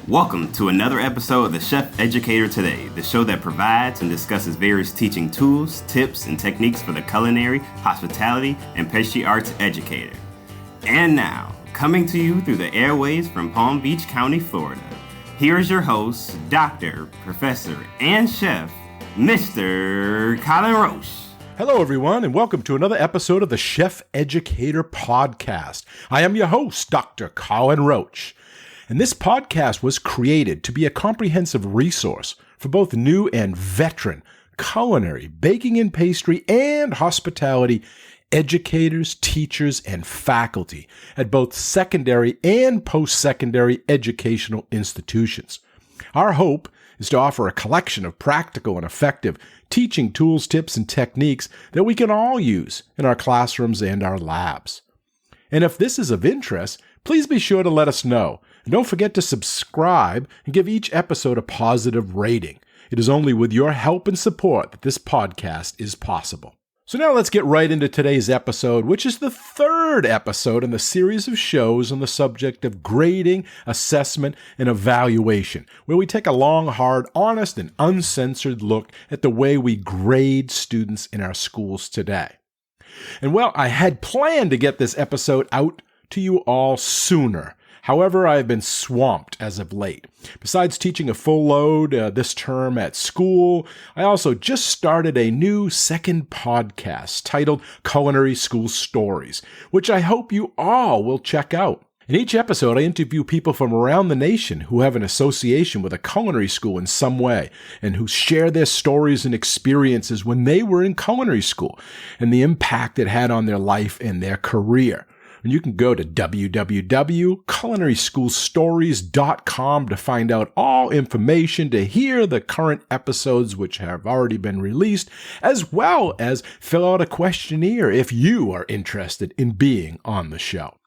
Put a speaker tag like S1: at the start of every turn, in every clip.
S1: Welcome to another episode of the Chef Educator Today, the show that provides and discusses various teaching tools, tips, and techniques for the culinary, hospitality, and pastry arts educator. And now, coming to you through the airways from Palm Beach County, Florida, here is your host, Doctor, Professor, and Chef, Mr. Colin Roche.
S2: Hello, everyone, and welcome to another episode of the Chef Educator Podcast. I am your host, Dr. Colin Roche. And this podcast was created to be a comprehensive resource for both new and veteran culinary, baking and pastry, and hospitality educators, teachers, and faculty at both secondary and post-secondary educational institutions. Our hope is to offer a collection of practical and effective teaching tools, tips, and techniques that we can all use in our classrooms and our labs. And if this is of interest, please be sure to let us know. And don't forget to subscribe and give each episode a positive rating. It is only with your help and support that this podcast is possible. So now let's get right into today's episode, which is the third episode in the series of shows on the subject of grading, assessment, and evaluation, where we take a long, hard, honest, and uncensored look at the way we grade students in our schools today. And well, I had planned to get this episode out to you all sooner. However, I have been swamped as of late. Besides teaching a full load this term at school, I also just started a new second podcast titled Culinary School Stories, which I hope you all will check out. In each episode, I interview people from around the nation who have an association with a culinary school in some way and who share their stories and experiences when they were in culinary school and the impact it had on their life and their career. And you can go to www.culinaryschoolstories.com to find out all information, to hear the current episodes which have already been released, as well as fill out a questionnaire if you are interested in being on the show.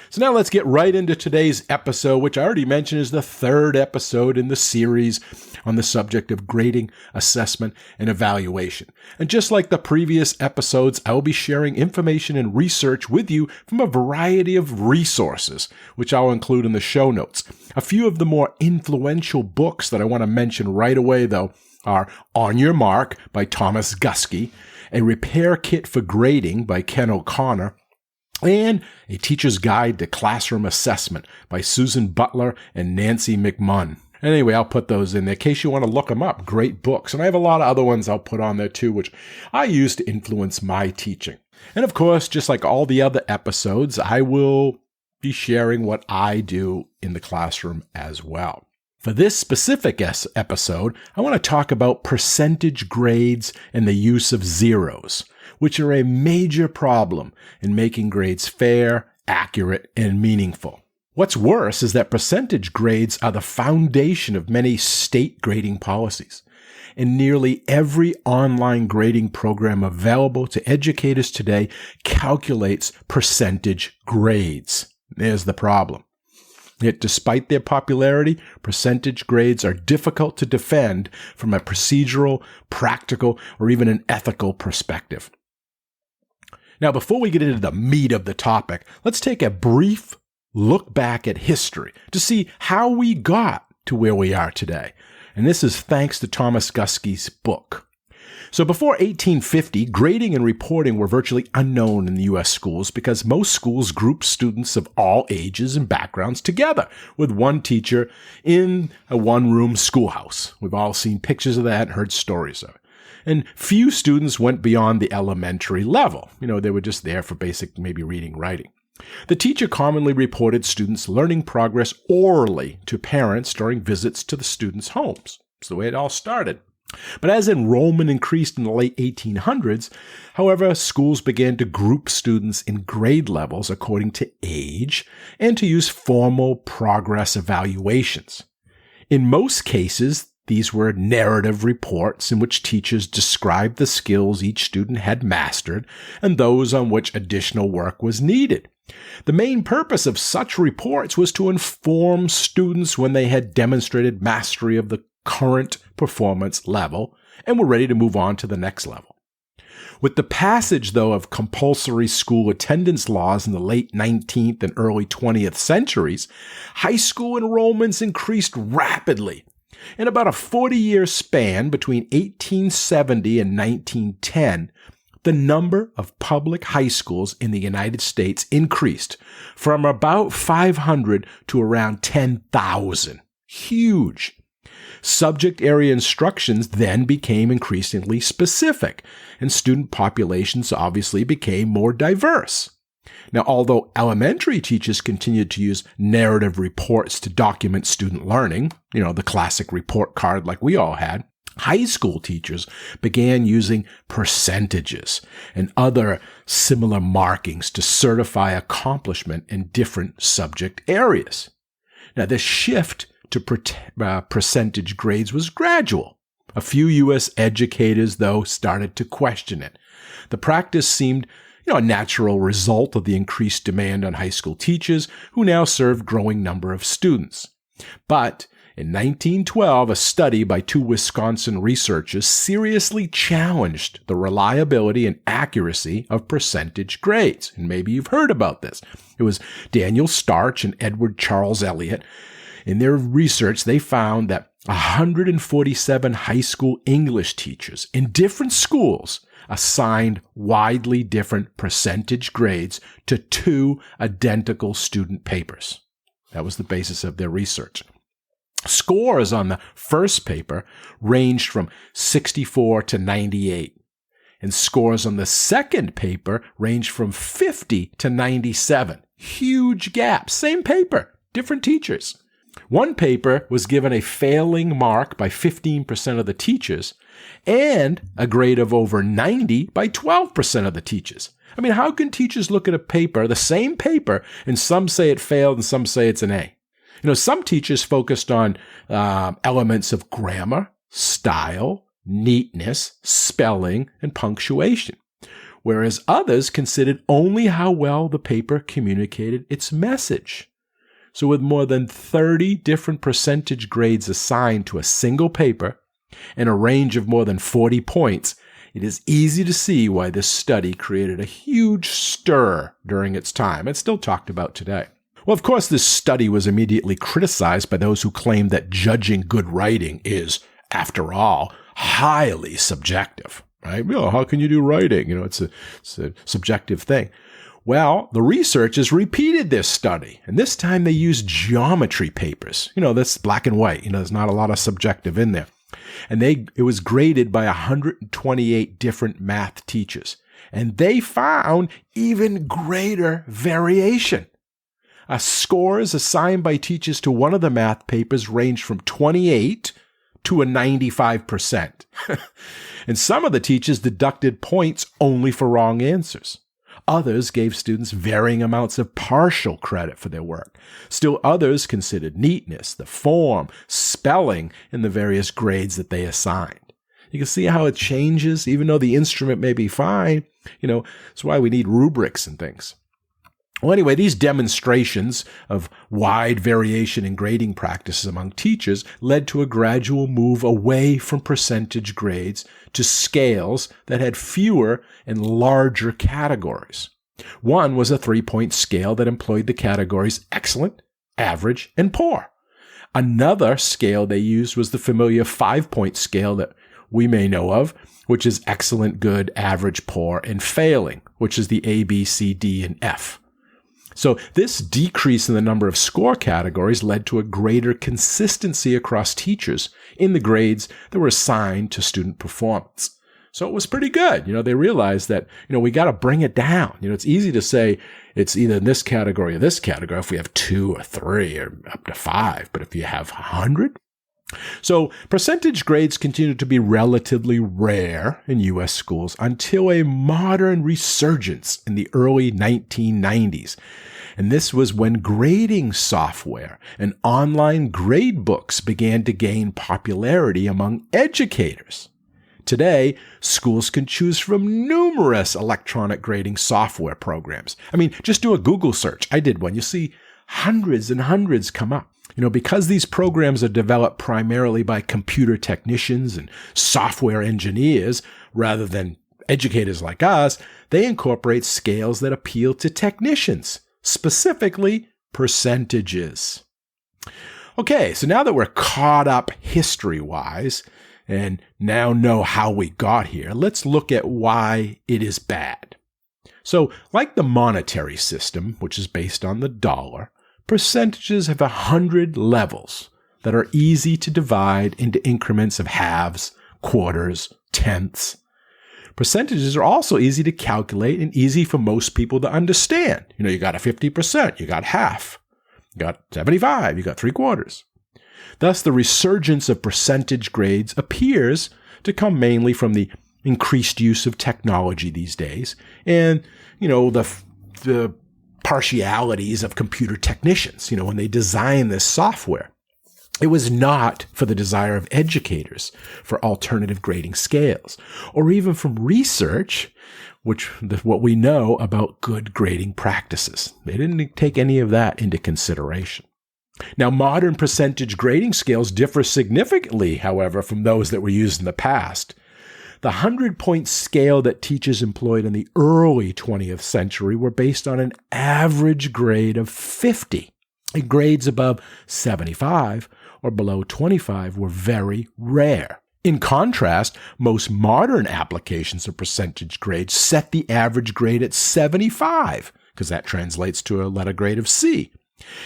S2: So now let's get right into today's episode, which I already mentioned is the third episode in the series on the subject of grading, assessment, and evaluation. And just like the previous episodes, I will be sharing information and research with you from a variety of resources, which I'll include in the show notes. A few of the more influential books that I want to mention right away, though, are On Your Mark by Thomas Guskey, A Repair Kit for Grading by Ken O'Connor, and A Teacher's Guide to Classroom Assessment by Susan Butler and Nancy McMunn. Anyway, I'll put those in there in case you want to look them up. Great books. And I have a lot of other ones I'll put on there too, which I use to influence my teaching. And of course, just like all the other episodes, I will be sharing what I do in the classroom as well. For this specific episode, I want to talk about percentage grades and the use of zeros, which are a major problem in making grades fair, accurate, and meaningful. What's worse is that percentage grades are the foundation of many state grading policies. And nearly every online grading program available to educators today calculates percentage grades. There's the problem. Yet despite their popularity, percentage grades are difficult to defend from a procedural, practical, or even an ethical perspective. Now, before we get into the meat of the topic, let's take a brief look back at history to see how we got to where we are today. And this is thanks to Thomas Guskey's book. So before 1850, grading and reporting were virtually unknown in the U.S. schools because most schools grouped students of all ages and backgrounds together with one teacher in a one-room schoolhouse. We've all seen pictures of that and heard stories of it. And few students went beyond the elementary level. They were just there for basic, maybe reading, writing. The teacher commonly reported students' learning progress orally to parents during visits to the students' homes. That's the way it all started. But as enrollment increased in the late 1800s, however, schools began to group students in grade levels according to age and to use formal progress evaluations. In most cases, these were narrative reports in which teachers described the skills each student had mastered and those on which additional work was needed. The main purpose of such reports was to inform students when they had demonstrated mastery of the current performance level and were ready to move on to the next level. With the passage, though, of compulsory school attendance laws in the late 19th and early 20th centuries, high school enrollments increased rapidly. In about a 40-year span between 1870 and 1910, the number of public high schools in the United States increased from about 500 to around 10,000. Huge. Subject area instructions then became increasingly specific, and student populations obviously became more diverse. Now, although elementary teachers continued to use narrative reports to document student learning, the classic report card like we all had, high school teachers began using percentages and other similar markings to certify accomplishment in different subject areas. Now, this shift to percentage grades was gradual. A few U.S. educators, though, started to question it. The practice seemed a natural result of the increased demand on high school teachers who now served growing number of students. But in 1912, a study by two Wisconsin researchers seriously challenged the reliability and accuracy of percentage grades. And maybe you've heard about this. It was Daniel Starch and Edward Charles Eliot. In their research, they found that 147 high school English teachers in different schools assigned widely different percentage grades to two identical student papers. That was the basis of their research. Scores on the first paper ranged from 64 to 98, and scores on the second paper ranged from 50 to 97. Huge gaps. Same paper, different teachers. One paper was given a failing mark by 15% of the teachers and a grade of over 90 by 12% of the teachers. I mean, how can teachers look at a paper, the same paper, and some say it failed and some say it's an A? Some teachers focused on elements of grammar, style, neatness, spelling, and punctuation, whereas others considered only how well the paper communicated its message. So with more than 30 different percentage grades assigned to a single paper and a range of more than 40 points, it is easy to see why this study created a huge stir during its time. It's still talked about today. Well, of course, this study was immediately criticized by those who claimed that judging good writing is, after all, highly subjective, right? How can you do writing? It's a subjective thing. Well, the researchers repeated this study, and this time they used geometry papers. That's black and white. There's not a lot of subjective in there. And it was graded by 128 different math teachers, and they found even greater variation. Scores assigned by teachers to one of the math papers ranged from 28 to a 95%. And some of the teachers deducted points only for wrong answers. Others gave students varying amounts of partial credit for their work. Still others considered neatness, the form, spelling, and the various grades that they assigned. You can see how it changes, even though the instrument may be fine. That's why we need rubrics and things. Well, anyway, these demonstrations of wide variation in grading practices among teachers led to a gradual move away from percentage grades to scales that had fewer and larger categories. One was a 3-point scale that employed the categories excellent, average, and poor. Another scale they used was the familiar 5-point scale that we may know of, which is excellent, good, average, poor, and failing, which is the A, B, C, D, and F. So this decrease in the number of score categories led to a greater consistency across teachers in the grades that were assigned to student performance. So it was pretty good. They realized that, we got to bring it down. It's easy to say it's either in this category or this category if we have 2 or 3 or up to 5. But if you have 100, so percentage grades continued to be relatively rare in U.S. schools until a modern resurgence in the early 1990s. And this was when grading software and online grade books began to gain popularity among educators. Today, schools can choose from numerous electronic grading software programs. Just do a Google search. I did one. You see hundreds and hundreds come up. Because these programs are developed primarily by computer technicians and software engineers rather than Educators like us, they incorporate scales that appeal to technicians, specifically percentages. Okay, so now that we're caught up history-wise and now know how we got here, let's look at why it is bad. So, like the monetary system, which is based on the dollar, percentages have 100 levels that are easy to divide into increments of halves, quarters, tenths. Percentages are also easy to calculate and easy for most people to understand. You got a 50%, you got half, you got 75, you got 3/4. Thus, the resurgence of percentage grades appears to come mainly from the increased use of technology these days and, the partialities of computer technicians, when they design this software. It was not for the desire of educators for alternative grading scales, or even from research, what we know about good grading practices. They didn't take any of that into consideration. Now, modern percentage grading scales differ significantly, however, from those that were used in the past. The 100-point scale that teachers employed in the early 20th century were based on an average grade of 50, and grades above 75 or below 25 were very rare. In contrast, most modern applications of percentage grades set the average grade at 75, because that translates to a letter grade of C.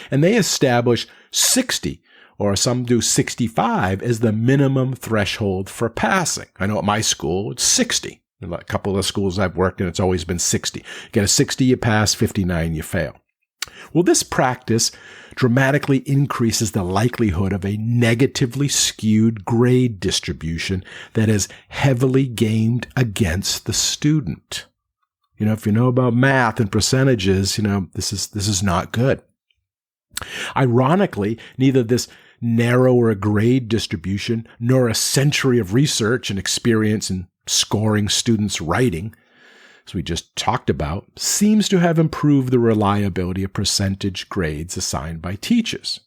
S2: And they establish 60, or some do 65, as the minimum threshold for passing. I know at my school, it's 60. In a couple of schools I've worked in, it's always been 60. You get a 60, you pass, 59, you fail. Well, this practice dramatically increases the likelihood of a negatively skewed grade distribution that is heavily gamed against the student. If you know about math and percentages, this is not good. Ironically, neither this narrower grade distribution nor a century of research and experience in scoring students' writing, as we just talked about, seems to have improved the reliability of percentage grades assigned by teachers.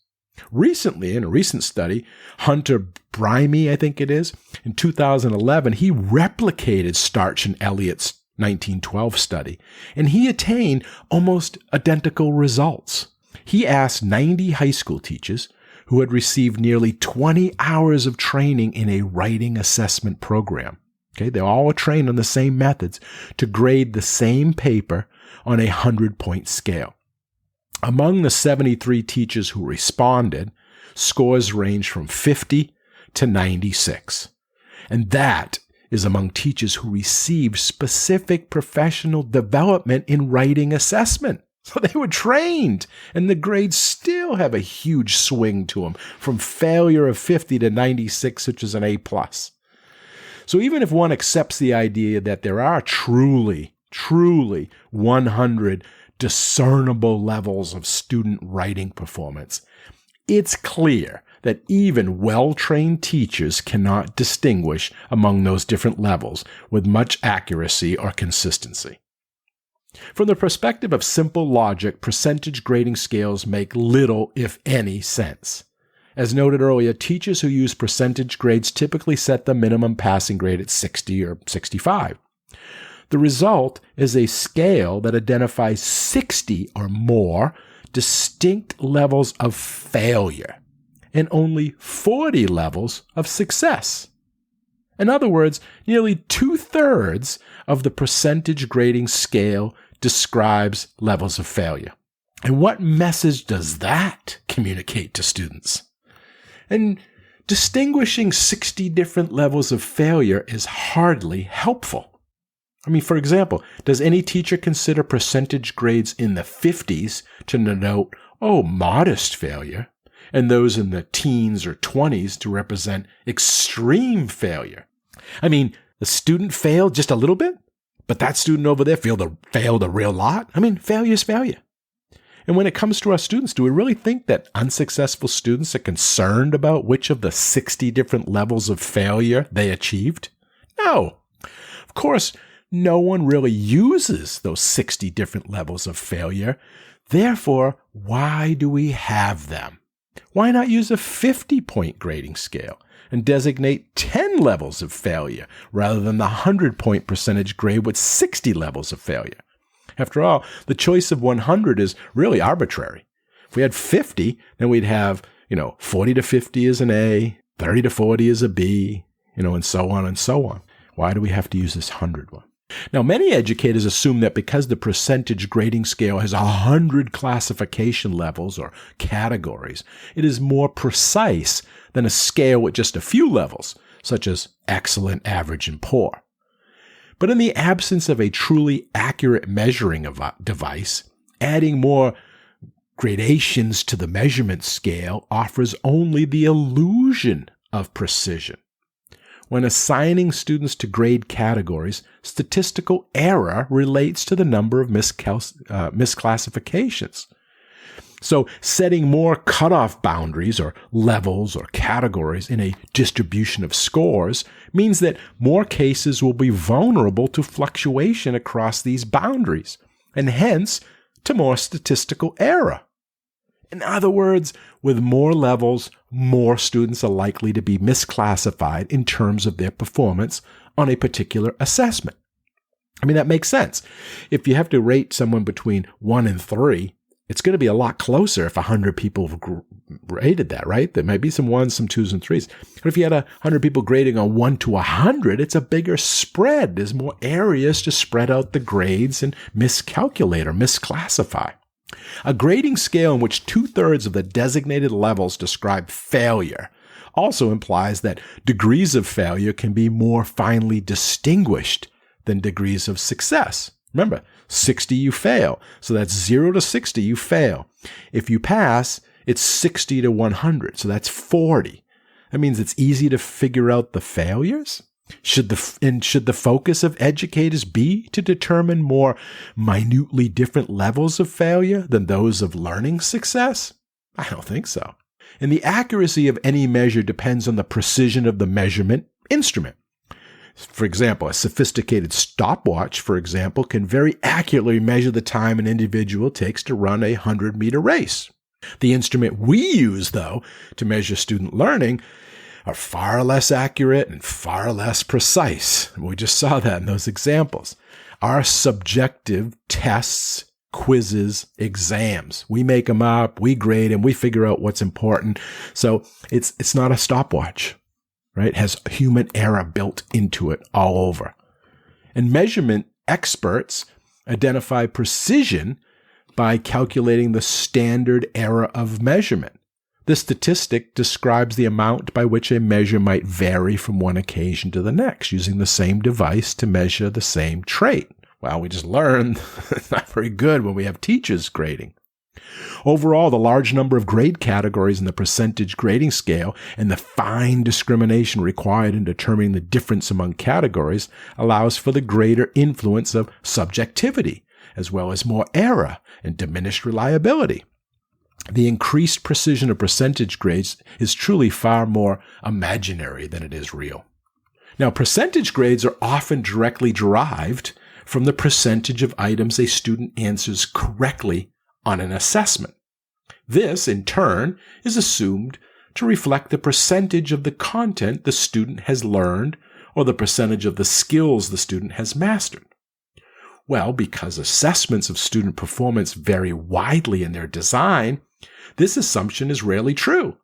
S2: Recently, in a recent study, Hunter Brimey, I think it is, in 2011, he replicated Starch and Elliott's 1912 study, and he attained almost identical results. He asked 90 high school teachers who had received nearly 20 hours of training in a writing assessment program. Okay, they all were trained on the same methods to grade the same paper on a 100-point scale. Among the 73 teachers who responded, scores ranged from 50 to 96. And that is among teachers who received specific professional development in writing assessment. So they were trained, and the grades still have a huge swing to them, from failure of 50 to 96, which is an A+. So even if one accepts the idea that there are truly 100 discernible levels of student writing performance, it's clear that even well-trained teachers cannot distinguish among those different levels with much accuracy or consistency. From the perspective of simple logic, percentage grading scales make little, if any, sense. As noted earlier, teachers who use percentage grades typically set the minimum passing grade at 60 or 65. The result is a scale that identifies 60 or more distinct levels of failure and only 40 levels of success. In other words, nearly 2/3 of the percentage grading scale describes levels of failure. And what message does that communicate to students? And distinguishing 60 different levels of failure is hardly helpful. For example, does any teacher consider percentage grades in the 50s to denote, modest failure, and those in the teens or 20s to represent extreme failure? The student failed just a little bit, but that student over there failed a real lot? Failure is failure. And when it comes to our students, do we really think that unsuccessful students are concerned about which of the 60 different levels of failure they achieved? No. Of course, no one really uses those 60 different levels of failure. Therefore, why do we have them? Why not use a 50-point grading scale? and designate 10 levels of failure rather than the 100-point percentage grade with 60 levels of failure. After all, the choice of 100 is really arbitrary. If we had 50, then we'd have, 40 to 50 is an A, 30 to 40 is a B, and so on and so on. Why do we have to use this 100 one? Now, many educators assume that because the percentage grading scale has 100 classification levels or categories, it is more precise than a scale with just a few levels, such as excellent, average, and poor. But in the absence of a truly accurate measuring device, adding more gradations to the measurement scale offers only the illusion of precision. When assigning students to grade categories, statistical error relates to the number of misclassifications. So setting more cutoff boundaries or levels or categories in a distribution of scores means that more cases will be vulnerable to fluctuation across these boundaries, and hence to more statistical error. In other words, with more levels, more students are likely to be misclassified in terms of their performance on a particular assessment. I mean, that makes sense. If you have to rate someone between 1 and 3, it's going to be a lot closer if 100 people have rated that, right? There might be some 1s, some 2s, and 3s. But if you had 100 people grading on 1 to 100, it's a bigger spread. There's more areas to spread out the grades and miscalculate or misclassify. A grading scale in which 2/3 of the designated levels describe failure also implies that degrees of failure can be more finely distinguished than degrees of success. Remember, 60 you fail, so that's 0 to 60 you fail. If you pass, it's 60 to 100, so that's 40. That means it's easy to figure out the failures? Should the focus of educators be to determine more minutely different levels of failure than those of learning success? I don't think so. And the accuracy of any measure depends on the precision of the measurement instrument. For example, a sophisticated stopwatch, for example, can very accurately measure the time an individual takes to run a 100-meter race. The instrument we use, though, to measure student learning are far less accurate and far less precise. We just saw that in those examples. Our subjective tests, quizzes, exams, we make them up, we grade them, we figure out what's important. So it's not a stopwatch, right? It has human error built into it all over. And measurement experts identify precision by calculating the standard error of measurement. This statistic describes the amount by which a measure might vary from one occasion to the next, using the same device to measure the same trait. Well, we just learned it's not very good when we have teachers grading. Overall, the large number of grade categories in the percentage grading scale and the fine discrimination required in determining the difference among categories allows for the greater influence of subjectivity, as well as more error and diminished reliability. The increased precision of percentage grades is truly far more imaginary than it is real. Now, percentage grades are often directly derived from the percentage of items a student answers correctly on an assessment. This, in turn, is assumed to reflect the percentage of the content the student has learned or the percentage of the skills the student has mastered. Well, because assessments of student performance vary widely in their design, this assumption is rarely true.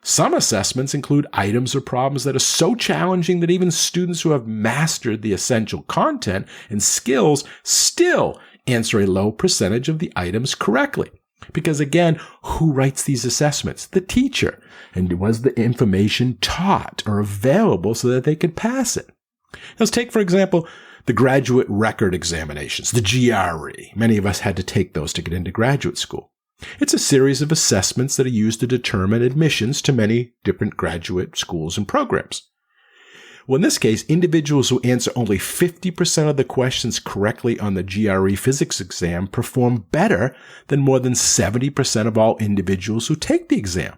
S2: Some assessments include items or problems that are so challenging that even students who have mastered the essential content and skills still answer a low percentage of the items correctly. Because again, who writes these assessments? The teacher. And was the information taught or available so that they could pass it? Let's take, for example, the graduate record examinations, the GRE. Many of us had to take those to get into graduate school. It's a series of assessments that are used to determine admissions to many different graduate schools and programs. Well, in this case, individuals who answer only 50% of the questions correctly on the GRE physics exam perform better than more than 70% of all individuals who take the exam.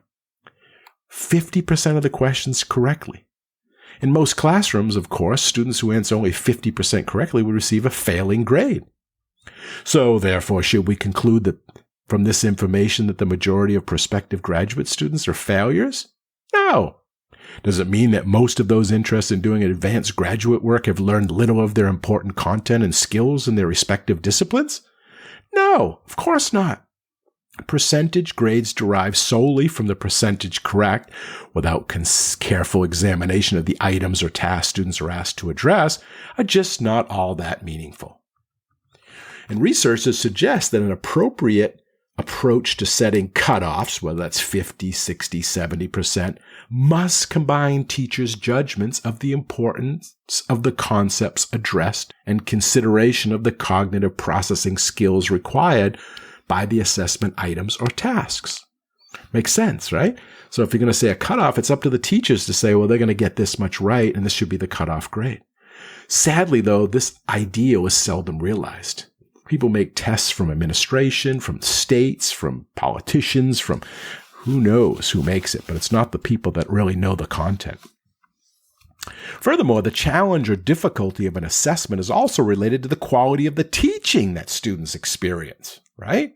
S2: 50% of the questions correctly. In most classrooms, of course, students who answer only 50% correctly will receive a failing grade. So, therefore, should we conclude that from this information that the majority of prospective graduate students are failures? No. Does it mean that most of those interested in doing advanced graduate work have learned little of their important content and skills in their respective disciplines? No, of course not. Percentage grades derived solely from the percentage correct without careful examination of the items or tasks students are asked to address are just not all that meaningful. And researchers suggest that an appropriate approach to setting cutoffs, whether that's 50, 60, 70%, must combine teachers' judgments of the importance of the concepts addressed and consideration of the cognitive processing skills required by the assessment items or tasks. Makes sense, right? So if you're going to say a cutoff, it's up to the teachers to say, well, they're going to get this much right, and this should be the cutoff grade. Sadly, though, this ideal is seldom realized. People make tests from administration, from states, from politicians, from who knows who makes it, but it's not the people that really know the content. Furthermore, the challenge or difficulty of an assessment is also related to the quality of the teaching that students experience, right?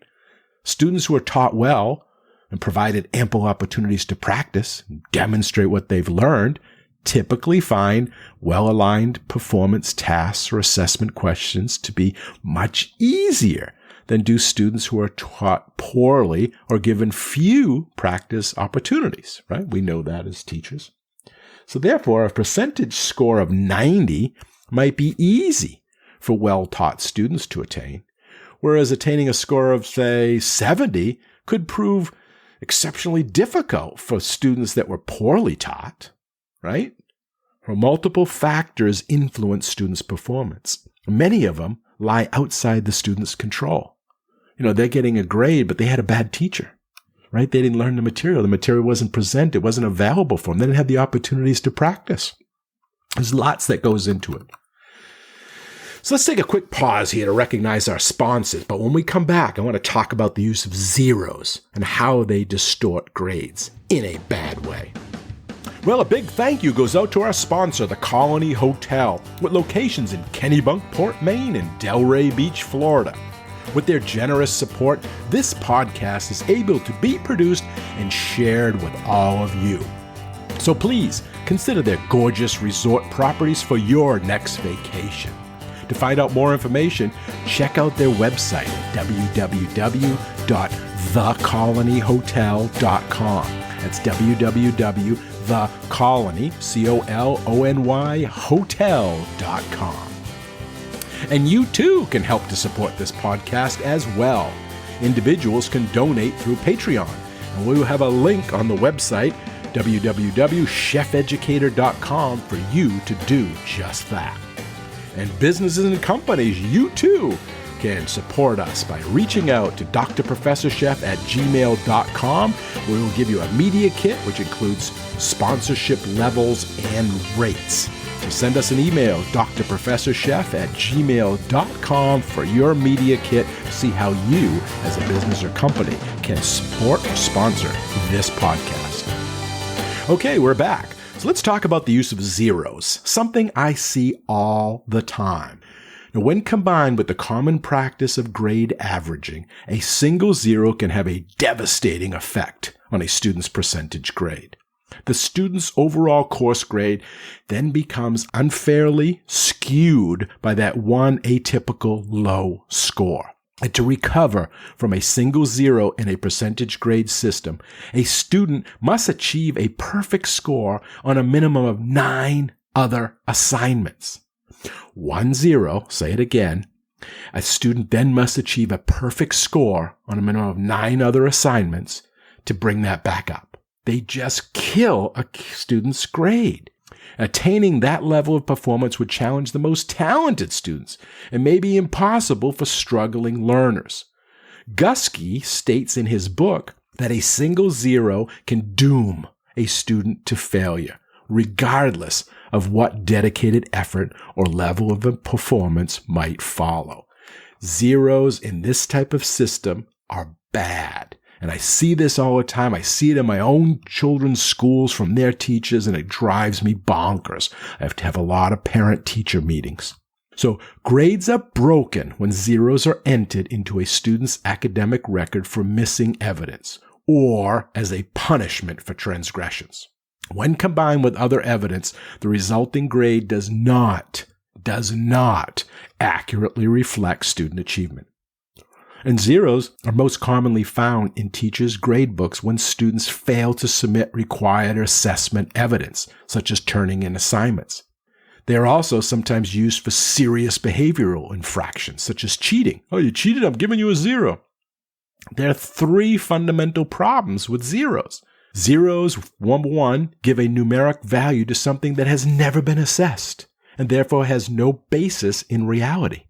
S2: Students who are taught well and provided ample opportunities to practice and demonstrate what they've learned typically find well-aligned performance tasks or assessment questions to be much easier than do students who are taught poorly or given few practice opportunities, right? We know that as teachers. So therefore, a percentage score of 90 might be easy for well-taught students to attain, whereas attaining a score of, say, 70 could prove exceptionally difficult for students that were poorly taught, right? Where multiple factors influence students' performance. Many of them lie outside the student's control. They're getting a grade, but they had a bad teacher, right? They didn't learn the material. The material wasn't presented. It wasn't available for them. They didn't have the opportunities to practice. There's lots that goes into it. So let's take a quick pause here to recognize our sponsors. But when we come back, I want to talk about the use of zeros and how they distort grades in a bad way. Well, a big thank you goes out to our sponsor, the Colony Hotel, with locations in Kennebunkport, Maine, and Delray Beach, Florida. With their generous support, this podcast is able to be produced and shared with all of you. So please consider their gorgeous resort properties for your next vacation. To find out more information, check out their website at www.thecolonyhotel.com. That's www.thecolonyhotel.com. And you too can help to support this podcast as well. Individuals can donate through Patreon, and we will have a link on the website www.chefeducator.com for you to do just that. And businesses and companies, you too can support us by reaching out to drprofessorchef@gmail.com. We will give you a media kit, which includes sponsorship levels and rates. So send us an email, drprofessorchef@gmail.com for your media kit to see how you, as a business or company, can support or sponsor this podcast. Okay, we're back. So let's talk about the use of zeros, something I see all the time. Now, when combined with the common practice of grade averaging, a single zero can have a devastating effect on a student's percentage grade. The student's overall course grade then becomes unfairly skewed by that one atypical low score. And to recover from a single zero in a percentage grade system, a student must achieve a perfect score on a minimum of 9 other assignments. 1 0, say it again, a student then must achieve a perfect score on a minimum of 9 other assignments to bring that back up. They just kill a student's grade. Attaining that level of performance would challenge the most talented students and may be impossible for struggling learners. Guskey states in his book that a single zero can doom a student to failure, regardless of what dedicated effort or level of performance might follow. Zeros in this type of system are bad. And I see this all the time. I see it in my own children's schools from their teachers, and it drives me bonkers. I have to have a lot of parent-teacher meetings. So grades are broken when zeros are entered into a student's academic record for missing evidence or as a punishment for transgressions. When combined with other evidence, the resulting grade does not accurately reflect student achievement. And zeros are most commonly found in teachers' grade books when students fail to submit required assessment evidence, such as turning in assignments. They are also sometimes used for serious behavioral infractions, such as cheating. Oh, you cheated? I'm giving you a 0. There are 3 fundamental problems with zeros. Zeros, number 1, give a numeric value to something that has never been assessed and therefore has no basis in reality.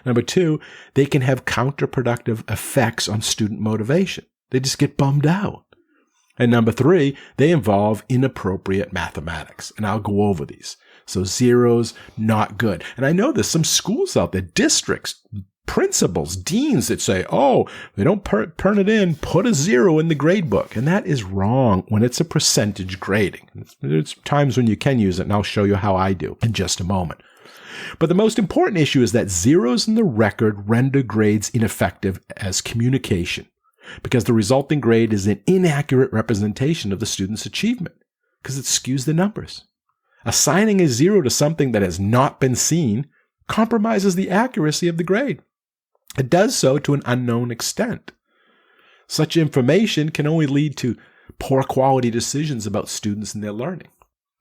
S2: Number 2, they can have counterproductive effects on student motivation. They just get bummed out. And number 3, they involve inappropriate mathematics. And I'll go over these. So zeros, not good. And I know there's some schools out there, districts, principals, deans that say, oh, they don't turn it in, put a 0 in the grade book. And that is wrong when it's a percentage grading. There's times when you can use it, and I'll show you how I do in just a moment. But the most important issue is that zeros in the record render grades ineffective as communication, because the resulting grade is an inaccurate representation of the student's achievement, because it skews the numbers. Assigning a 0 to something that has not been seen compromises the accuracy of the grade. It does so to an unknown extent. Such information can only lead to poor quality decisions about students and their learning.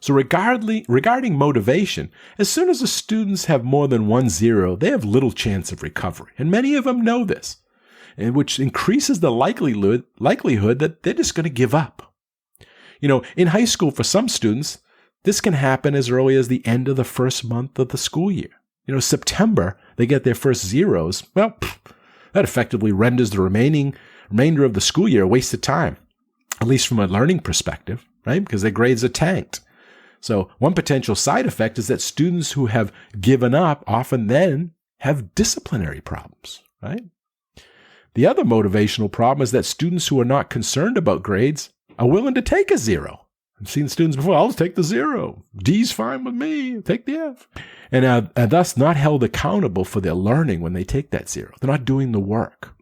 S2: So regarding motivation, as soon as the students have more than 1 0, they have little chance of recovery. And many of them know this, which increases the likelihood that they're just going to give up. In high school, for some students, this can happen as early as the end of the first month of the school year. September, they get their first zeros. Well, that effectively renders the remainder of the school year a waste of time, at least from a learning perspective, right? Because their grades are tanked. So one potential side effect is that students who have given up often then have disciplinary problems, right? The other motivational problem is that students who are not concerned about grades are willing to take a 0. I've seen students before, I'll take the 0. D's fine with me, take the F. And are thus not held accountable for their learning when they take that 0. They're not doing the work.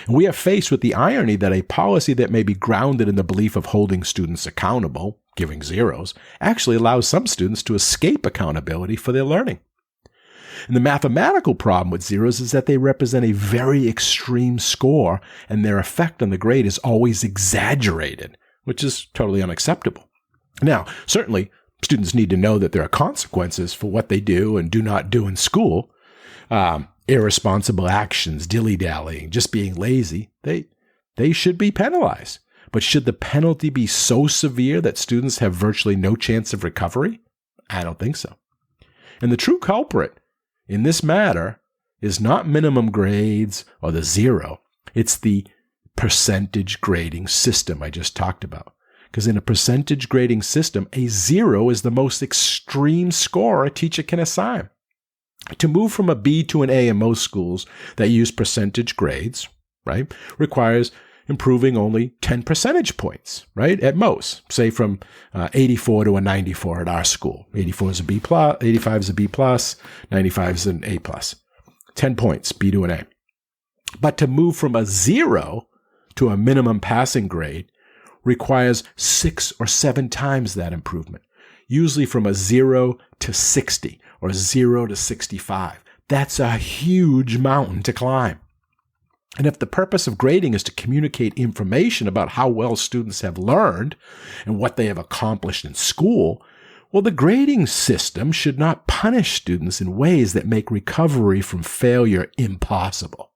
S2: And we are faced with the irony that a policy that may be grounded in the belief of holding students accountable, giving zeros, actually allows some students to escape accountability for their learning. And the mathematical problem with zeros is that they represent a very extreme score, and their effect on the grade is always exaggerated, which is totally unacceptable. Now, certainly, students need to know that there are consequences for what they do and do not do in school. Irresponsible actions, dilly-dallying, just being lazy, they should be penalized. But should the penalty be so severe that students have virtually no chance of recovery? I don't think so. And the true culprit in this matter is not minimum grades or the 0. It's the percentage grading system I just talked about. Because in a percentage grading system, a 0 is the most extreme score a teacher can assign. To move from a B to an A in most schools that use percentage grades, right, requires improving only 10 percentage points, right, at most. Say from 84 to a 94 at our school. 84 is a B plus, 85 is a B plus, 95 is an A plus. 10 points, B to an A. But to move from a 0 to a minimum passing grade requires 6 or 7 times that improvement, usually from a 0 to 60 or 0 to 65. That's a huge mountain to climb. And if the purpose of grading is to communicate information about how well students have learned and what they have accomplished in school, well, the grading system should not punish students in ways that make recovery from failure impossible.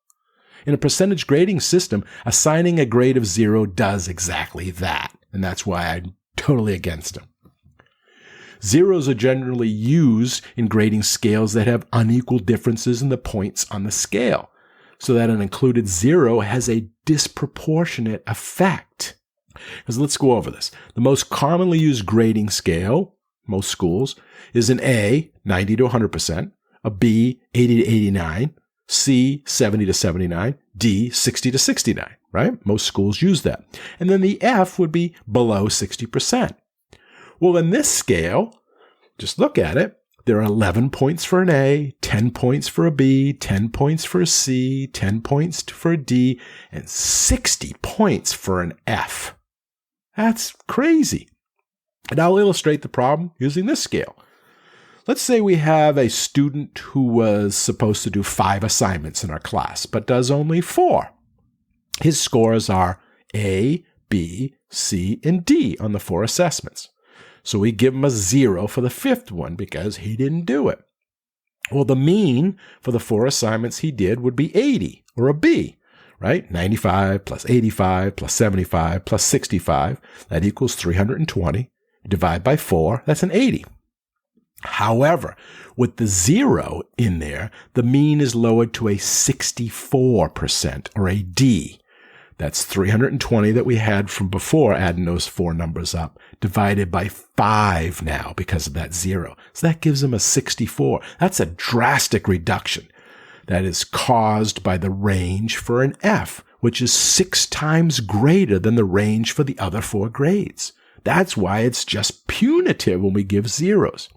S2: In a percentage grading system, assigning a grade of 0 does exactly that, and that's why I'm totally against them. Zeros are generally used in grading scales that have unequal differences in the points on the scale, so that an included 0 has a disproportionate effect. Because let's go over this. The most commonly used grading scale, most schools, is an A, 90 to 100%, a B, 80 to 89, C, 70 to 79, D, 60 to 69, right? Most schools use that. And then the F would be below 60%. Well, in this scale, just look at it. There are 11 points for an A, 10 points for a B, 10 points for a C, 10 points for a D, and 60 points for an F. That's crazy. And I'll illustrate the problem using this scale. Let's say we have a student who was supposed to do 5 assignments in our class, but does only 4. His scores are A, B, C, and D on the 4 assessments. So we give him a 0 for the 5th one because he didn't do it. Well, the mean for the 4 assignments he did would be 80, or a B, right? 95 plus 85 plus 75 plus 65, that equals 320. Divide by 4, that's an 80. However, with the 0 in there, the mean is lowered to a 64%, or a D. That's 320 that we had from before, adding those 4 numbers up, divided by 5 now because of that 0. So that gives them a 64. That's a drastic reduction that is caused by the range for an F, which is 6 times greater than the range for the other 4 grades. That's why it's just punitive when we give zeros.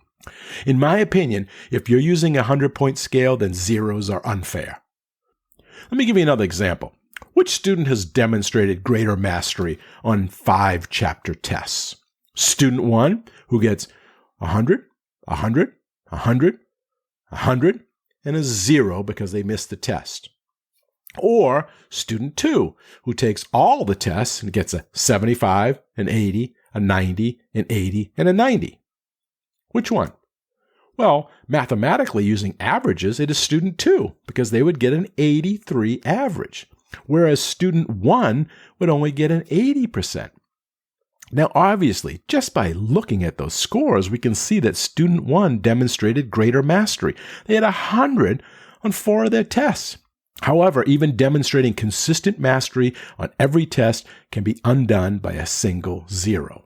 S2: In my opinion, if you're using a 100-point scale, then zeros are unfair. Let me give you another example. Which student has demonstrated greater mastery on 5 chapter tests? Student 1, who gets 100, 100, 100, 100, and a 0 because they missed the test. Or student 2, who takes all the tests and gets a 75, an 80, a 90, an 80, and a 90. Which one? Well, mathematically, using averages, it is student 2 because they would get an 83 average, whereas student 1 would only get an 80%. Now, obviously, just by looking at those scores, we can see that student 1 demonstrated greater mastery. They had 100 on 4 of their tests. However, even demonstrating consistent mastery on every test can be undone by a single 0.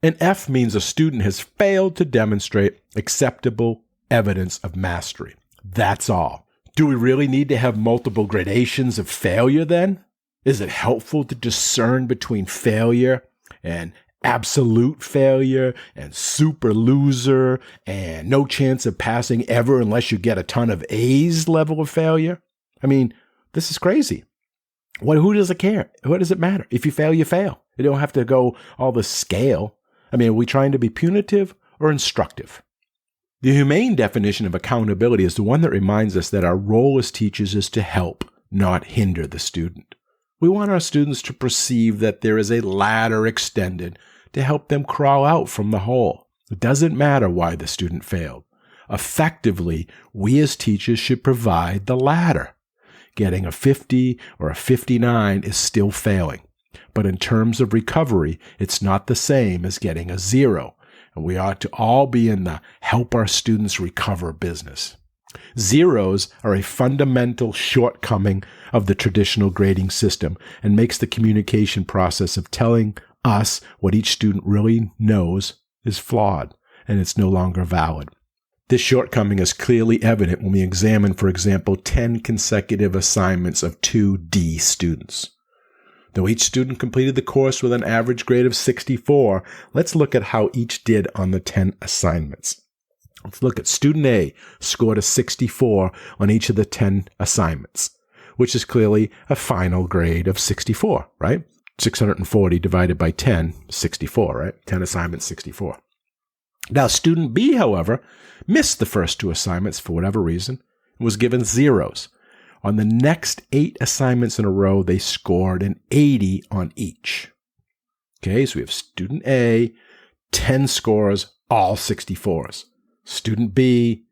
S2: An F means a student has failed to demonstrate acceptable evidence of mastery. That's all. Do we really need to have multiple gradations of failure then? Is it helpful to discern between failure and absolute failure and super loser and no chance of passing ever unless you get a ton of A's level of failure? I mean, this is crazy. Who does it care? What does it matter? If you fail, you fail. You don't have to go all the scale. I mean, are we trying to be punitive or instructive? The humane definition of accountability is the one that reminds us that our role as teachers is to help, not hinder the student. We want our students to perceive that there is a ladder extended to help them crawl out from the hole. It doesn't matter why the student failed. Effectively, we as teachers should provide the ladder. Getting a 50 or a 59 is still failing. But in terms of recovery, it's not the same as getting a 0. And we ought to all be in the help our students recover business. Zeros are a fundamental shortcoming of the traditional grading system and makes the communication process of telling us what each student really knows is flawed, and it's no longer valid. This shortcoming is clearly evident when we examine, for example, 10 consecutive assignments of 2D students. Though each student completed the course with an average grade of 64, let's look at how each did on the 10 assignments. Let's look at student A scored a 64 on each of the 10 assignments, which is clearly a final grade of 64, right? 640 divided by 10, 64, right? 10 assignments, 64. Now, student B, however, missed the first 2 assignments for whatever reason and was given zeros. On the next 8 assignments in a row, they scored an 80 on each. Okay, so we have student A, 10 scores, all 64s. Student B,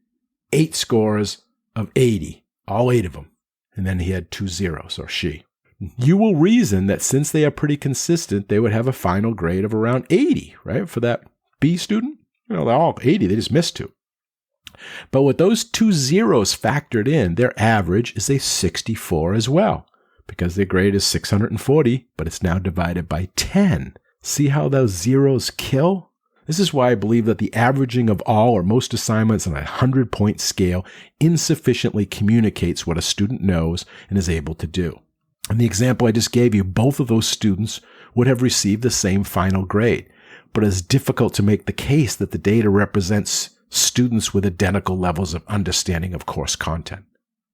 S2: 8 scores of 80, all 8 of them. And then he had 2 zeros, or she. You will reason that since they are pretty consistent, they would have a final grade of around 80, right? For that B student, they're all 80, they just missed 2. But with those 2 zeros factored in, their average is a 64 as well, because their grade is 640, but it's now divided by 10. See how those zeros kill? This is why I believe that the averaging of all or most assignments on a 100-point scale insufficiently communicates what a student knows and is able to do. In the example I just gave you, both of those students would have received the same final grade, but it's difficult to make the case that the data represents students with identical levels of understanding of course content.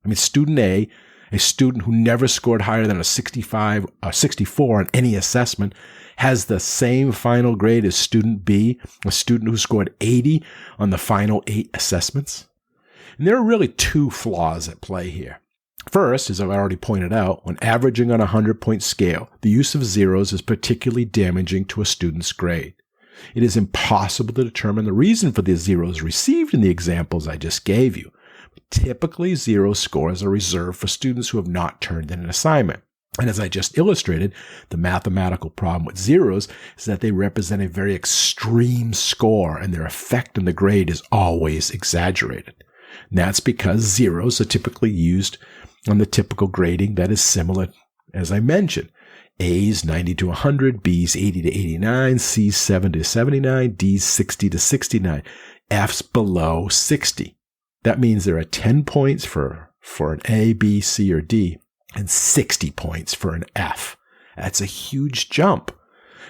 S2: I mean, student A, a student who never scored higher than a 65 or 64 on any assessment, has the same final grade as student B, a student who scored 80 on the final 8 assessments? And there are really 2 flaws at play here. First, as I've already pointed out, when averaging on a 100-point scale, the use of zeros is particularly damaging to a student's grade. It is impossible to determine the reason for the zeros received in the examples I just gave you. Typically, 0 scores are reserved for students who have not turned in an assignment. And as I just illustrated, the mathematical problem with zeros is that they represent a very extreme score, and their effect on the grade is always exaggerated. And that's because zeros are typically used on the typical grading that is similar, as I mentioned. A's 90 to 100, B's 80 to 89, C's 70 to 79, D's 60 to 69, F's below 60. That means there are 10 points for an A, B, C, or D, and 60 points for an F. That's a huge jump.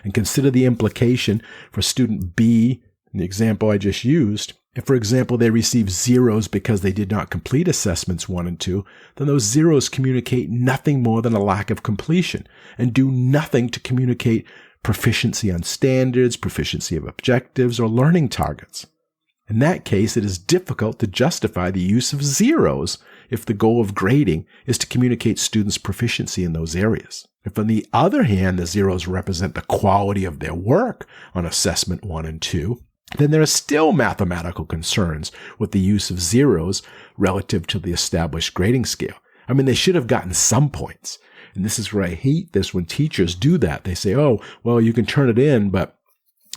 S2: And consider the implication for student B in the example I just used. If, for example, they receive zeros because they did not complete assessments 1 and 2, then those zeros communicate nothing more than a lack of completion and do nothing to communicate proficiency on standards, proficiency of objectives, or learning targets. In that case, it is difficult to justify the use of zeros if the goal of grading is to communicate students' proficiency in those areas. If, on the other hand, the zeros represent the quality of their work on assessment 1 and 2, then there are still mathematical concerns with the use of zeros relative to the established grading scale. I mean, they should have gotten some points. And this is where I hate this when teachers do that. They say, oh, well, you can turn it in, but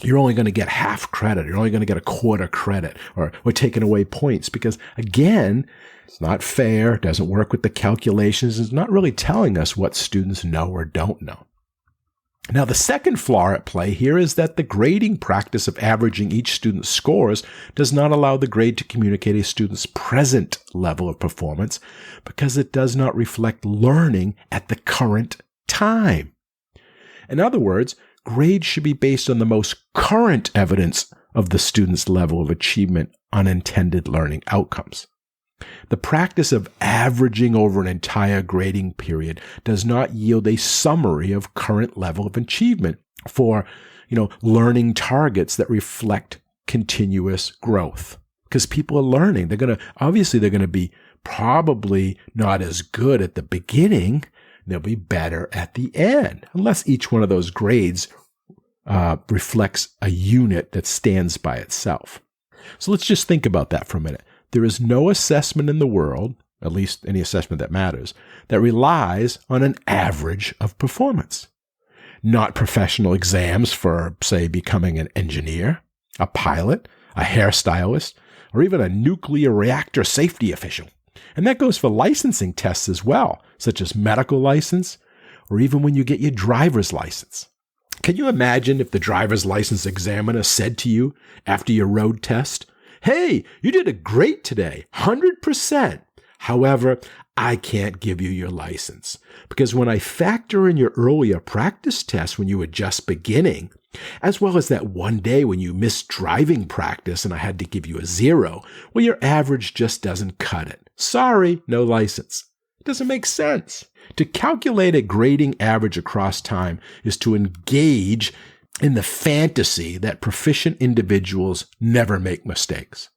S2: you're only going to get half credit. You're only going to get a quarter credit, or we're taking away points because, again, it's not fair. It doesn't work with the calculations. It's not really telling us what students know or don't know. Now, the second flaw at play here is that the grading practice of averaging each student's scores does not allow the grade to communicate a student's present level of performance because it does not reflect learning at the current time. In other words, grades should be based on the most current evidence of the student's level of achievement on intended learning outcomes. The practice of averaging over an entire grading period does not yield a summary of current level of achievement for, learning targets that reflect continuous growth. Because people are learning. They're going to be probably not as good at the beginning. They'll be better at the end, unless each one of those grades reflects a unit that stands by itself. So let's just think about that for a minute. There is no assessment in the world, at least any assessment that matters, that relies on an average of performance. Not professional exams for, say, becoming an engineer, a pilot, a hairstylist, or even a nuclear reactor safety official. And that goes for licensing tests as well, such as medical license, or even when you get your driver's license. Can you imagine if the driver's license examiner said to you after your road test, "Hey, you did a great today, 100%. However, I can't give you your license because when I factor in your earlier practice tests when you were just beginning, as well as that one day when you missed driving practice and I had to give you a 0, well, your average just doesn't cut it. Sorry, no license." It doesn't make sense. To calculate a grading average across time is to engage in the fantasy that proficient individuals never make mistakes,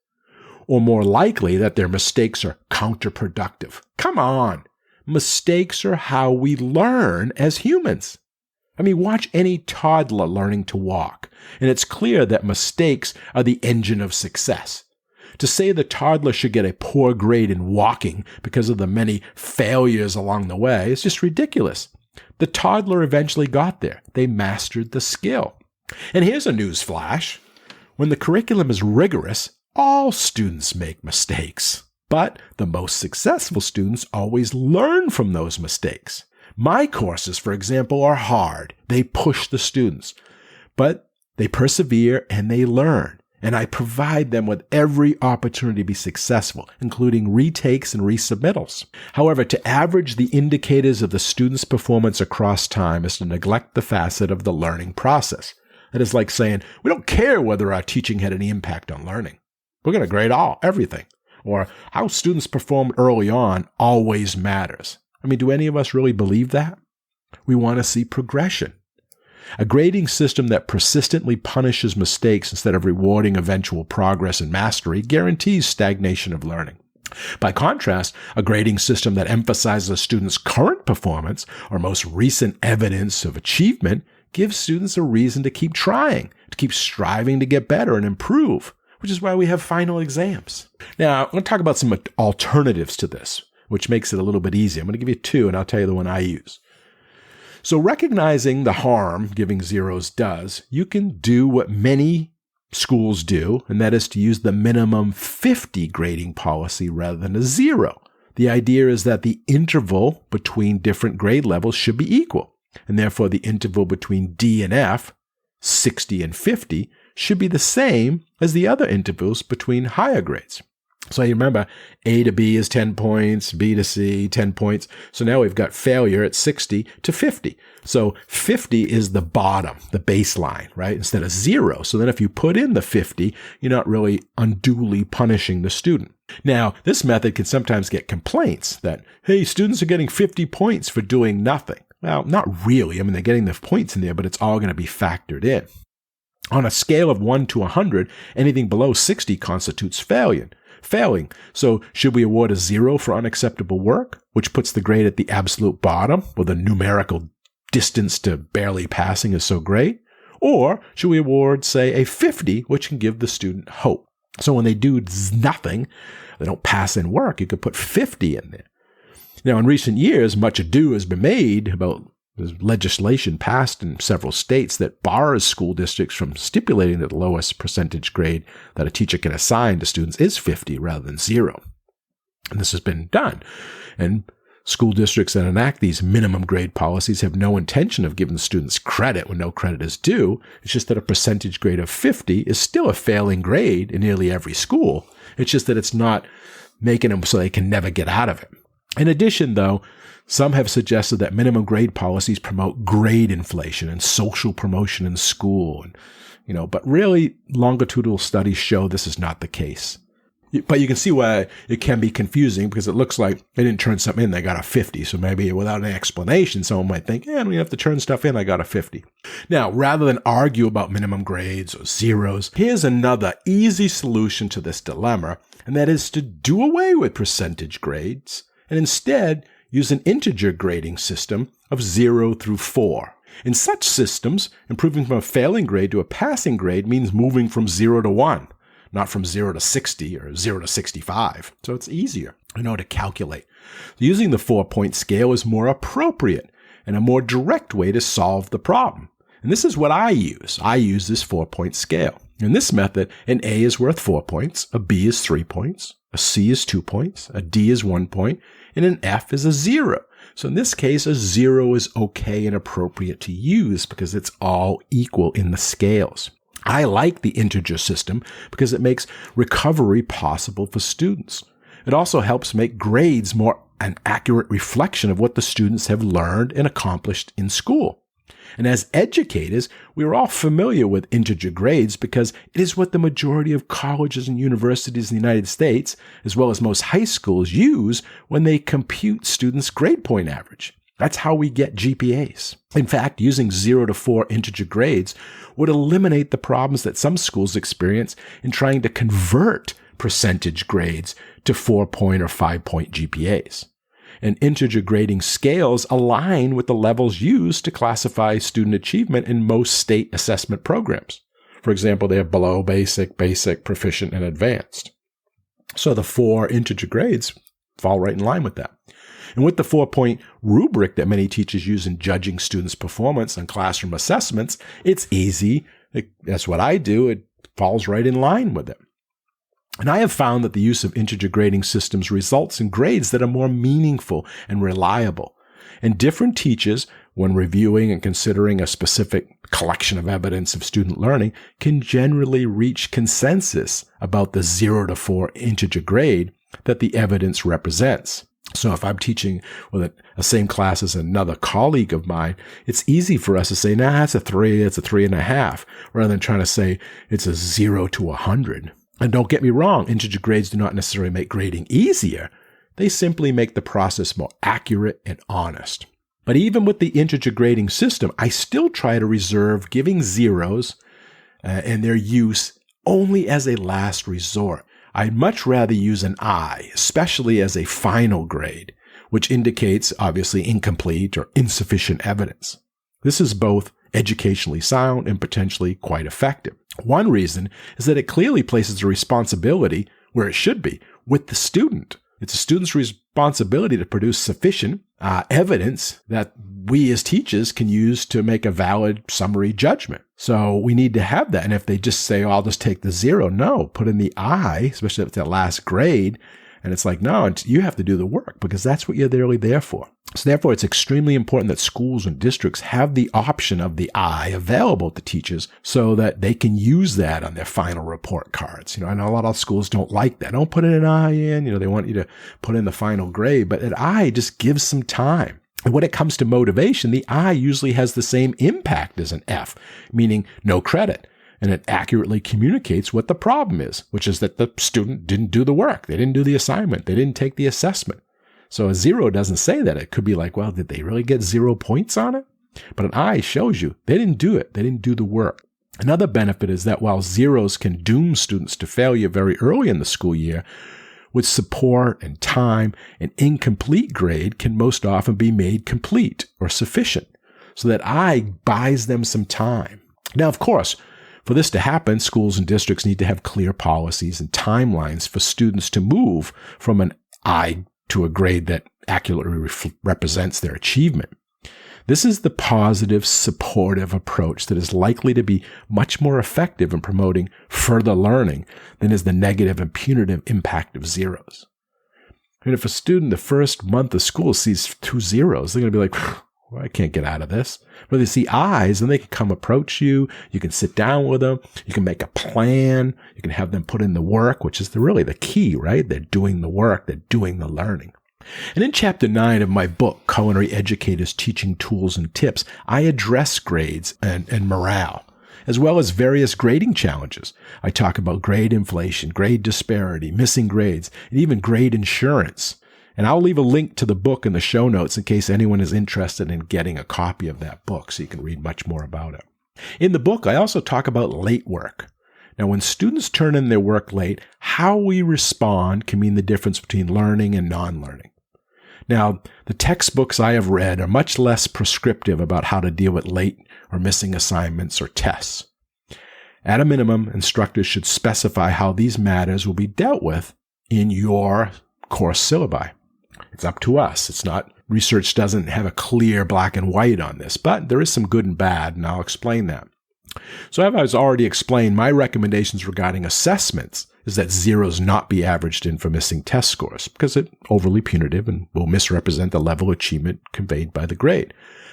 S2: or more likely that their mistakes are counterproductive. Come on. Mistakes are how we learn as humans. I mean, watch any toddler learning to walk, and it's clear that mistakes are the engine of success. To say the toddler should get a poor grade in walking because of the many failures along the way is just ridiculous. The toddler eventually got there. They mastered the skill. And here's a news flash. When the curriculum is rigorous, all students make mistakes. But the most successful students always learn from those mistakes. My courses, for example, are hard. They push the students. But they persevere and they learn. And I provide them with every opportunity to be successful, including retakes and resubmittals. However, to average the indicators of the student's performance across time is to neglect the facet of the learning process. That is like saying, we don't care whether our teaching had any impact on learning. We're going to grade everything. Or how students performed early on always matters. I mean, do any of us really believe that? We want to see progression. A grading system that persistently punishes mistakes instead of rewarding eventual progress and mastery guarantees stagnation of learning. By contrast, a grading system that emphasizes a student's current performance or most recent evidence of achievement gives students a reason to keep trying, to keep striving to get better and improve, which is why we have final exams. Now, I'm going to talk about some alternatives to this, which makes it a little bit easier. I'm going to give you two, and I'll tell you the one I use. So recognizing the harm giving zeros does, you can do what many schools do, and that is to use the minimum 50 grading policy rather than a 0. The idea is that the interval between different grade levels should be equal, and therefore the interval between D and F, 60 and 50, should be the same as the other intervals between higher grades. So you remember, A to B is 10 points, B to C, 10 points. So now we've got failure at 60 to 50. So 50 is the bottom, the baseline, right? Instead of 0. So then if you put in the 50, you're not really unduly punishing the student. Now, this method can sometimes get complaints that, hey, students are getting 50 points for doing nothing. Well, not really. I mean, they're getting the points in there, but it's all going to be factored in. On a scale of 1 to 100, anything below 60 constitutes failing. So should we award a 0 for unacceptable work, which puts the grade at the absolute bottom, where the numerical distance to barely passing is so great? Or should we award, say, a 50, which can give the student hope? So when they do nothing, they don't pass in work, you could put 50 in there. Now, in recent years, much ado has been made about there's legislation passed in several states that bars school districts from stipulating that the lowest percentage grade that a teacher can assign to students is 50 rather than 0. And this has been done. And school districts that enact these minimum grade policies have no intention of giving students credit when no credit is due. It's just that a percentage grade of 50 is still a failing grade in nearly every school. It's just that it's not making them so they can never get out of it. In addition, though, some have suggested that minimum grade policies promote grade inflation and social promotion in school. But really, longitudinal studies show this is not the case. But you can see why it can be confusing, because it looks like they didn't turn something in, they got a 50. So maybe without an explanation, someone might think, I don't have to turn stuff in, I got a 50. Now, rather than argue about minimum grades or zeros, here's another easy solution to this dilemma, and that is to do away with percentage grades and instead use an integer grading system of 0 through 4. In such systems, improving from a failing grade to a passing grade means moving from 0 to 1, not from 0 to 60 or 0 to 65. So it's easier to calculate. Using the 4-point scale is more appropriate and a more direct way to solve the problem. And this is what I use. I use this 4-point scale. In this method, an A is worth 4 points, a B is 3 points, a C is 2 points, a D is 1 point, and an F is a 0. So in this case, a 0 is okay and appropriate to use because it's all equal in the scales. I like the integer system because it makes recovery possible for students. It also helps make grades more an accurate reflection of what the students have learned and accomplished in school. And as educators, we are all familiar with integer grades because it is what the majority of colleges and universities in the United States, as well as most high schools, use when they compute students' grade point average. That's how we get GPAs. In fact, using 0 to 4 integer grades would eliminate the problems that some schools experience in trying to convert percentage grades to 4-point or 5-point GPAs. And integer grading scales align with the levels used to classify student achievement in most state assessment programs. For example, they have below basic, proficient, and advanced. So the 4 integer grades fall right in line with that. And with the 4-point rubric that many teachers use in judging students' performance on classroom assessments, it's easy. That's what I do. It falls right in line with it. And I have found that the use of integer grading systems results in grades that are more meaningful and reliable. And different teachers, when reviewing and considering a specific collection of evidence of student learning, can generally reach consensus about the 0 to 4 integer grade that the evidence represents. So if I'm teaching with a same class as another colleague of mine, it's easy for us to say, it's a 3, it's a 3.5, rather than trying to say it's a 0 to 100. And don't get me wrong, integer grades do not necessarily make grading easier. They simply make the process more accurate and honest. But even with the integer grading system, I still try to reserve giving zeros and their use only as a last resort. I'd much rather use an I, especially as a final grade, which indicates obviously incomplete or insufficient evidence. This is both educationally sound and potentially quite effective. One reason is that it clearly places the responsibility where it should be, with the student. It's a student's responsibility to produce sufficient evidence that we as teachers can use to make a valid summary judgment. So we need to have that. And if they just say, oh, I'll just take the zero, no, put in the I, especially if it's that last grade. And it's like, no, you have to do the work because that's what you're really there for. So therefore, it's extremely important that schools and districts have the option of the I available to teachers so that they can use that on their final report cards. I know a lot of schools don't like that. Don't put an I in. They want you to put in the final grade, but an I just gives some time. And when it comes to motivation, the I usually has the same impact as an F, meaning no credit. And it accurately communicates what the problem is, which is that the student didn't do the work. They didn't do the assignment. They didn't take the assessment. So a zero doesn't say that. It could be like, well, did they really get 0 points on it? But an I shows you they didn't do it. They didn't do the work. Another benefit is that while zeros can doom students to failure very early in the school year, with support and time, an incomplete grade can most often be made complete or sufficient. So that I buys them some time. Now, of course, for this to happen, schools and districts need to have clear policies and timelines for students to move from an I to a grade that accurately represents their achievement. This is the positive, supportive approach that is likely to be much more effective in promoting further learning than is the negative and punitive impact of zeros. And if a student the first month of school sees 2 zeros, they're going to be like, well, I can't get out of this. But they see I's, then they can come approach you. You can sit down with them. You can make a plan. You can have them put in the work, which is really the key, right? They're doing the work. They're doing the learning. And in Chapter 9 of my book, Culinary Educators Teaching Tools and Tips, I address grades and morale, as well as various grading challenges. I talk about grade inflation, grade disparity, missing grades, and even grade insurance. And I'll leave a link to the book in the show notes in case anyone is interested in getting a copy of that book so you can read much more about it. In the book, I also talk about late work. Now, when students turn in their work late, how we respond can mean the difference between learning and non-learning. Now, the textbooks I have read are much less prescriptive about how to deal with late or missing assignments or tests. At a minimum, instructors should specify how these matters will be dealt with in your course syllabi. It's up to us. It's not, research doesn't have a clear black and white on this, but there is some good and bad, and I'll explain that. So as I've already explained, my recommendations regarding assessments is that zeros not be averaged in for missing test scores because it's overly punitive and will misrepresent the level of achievement conveyed by the grade.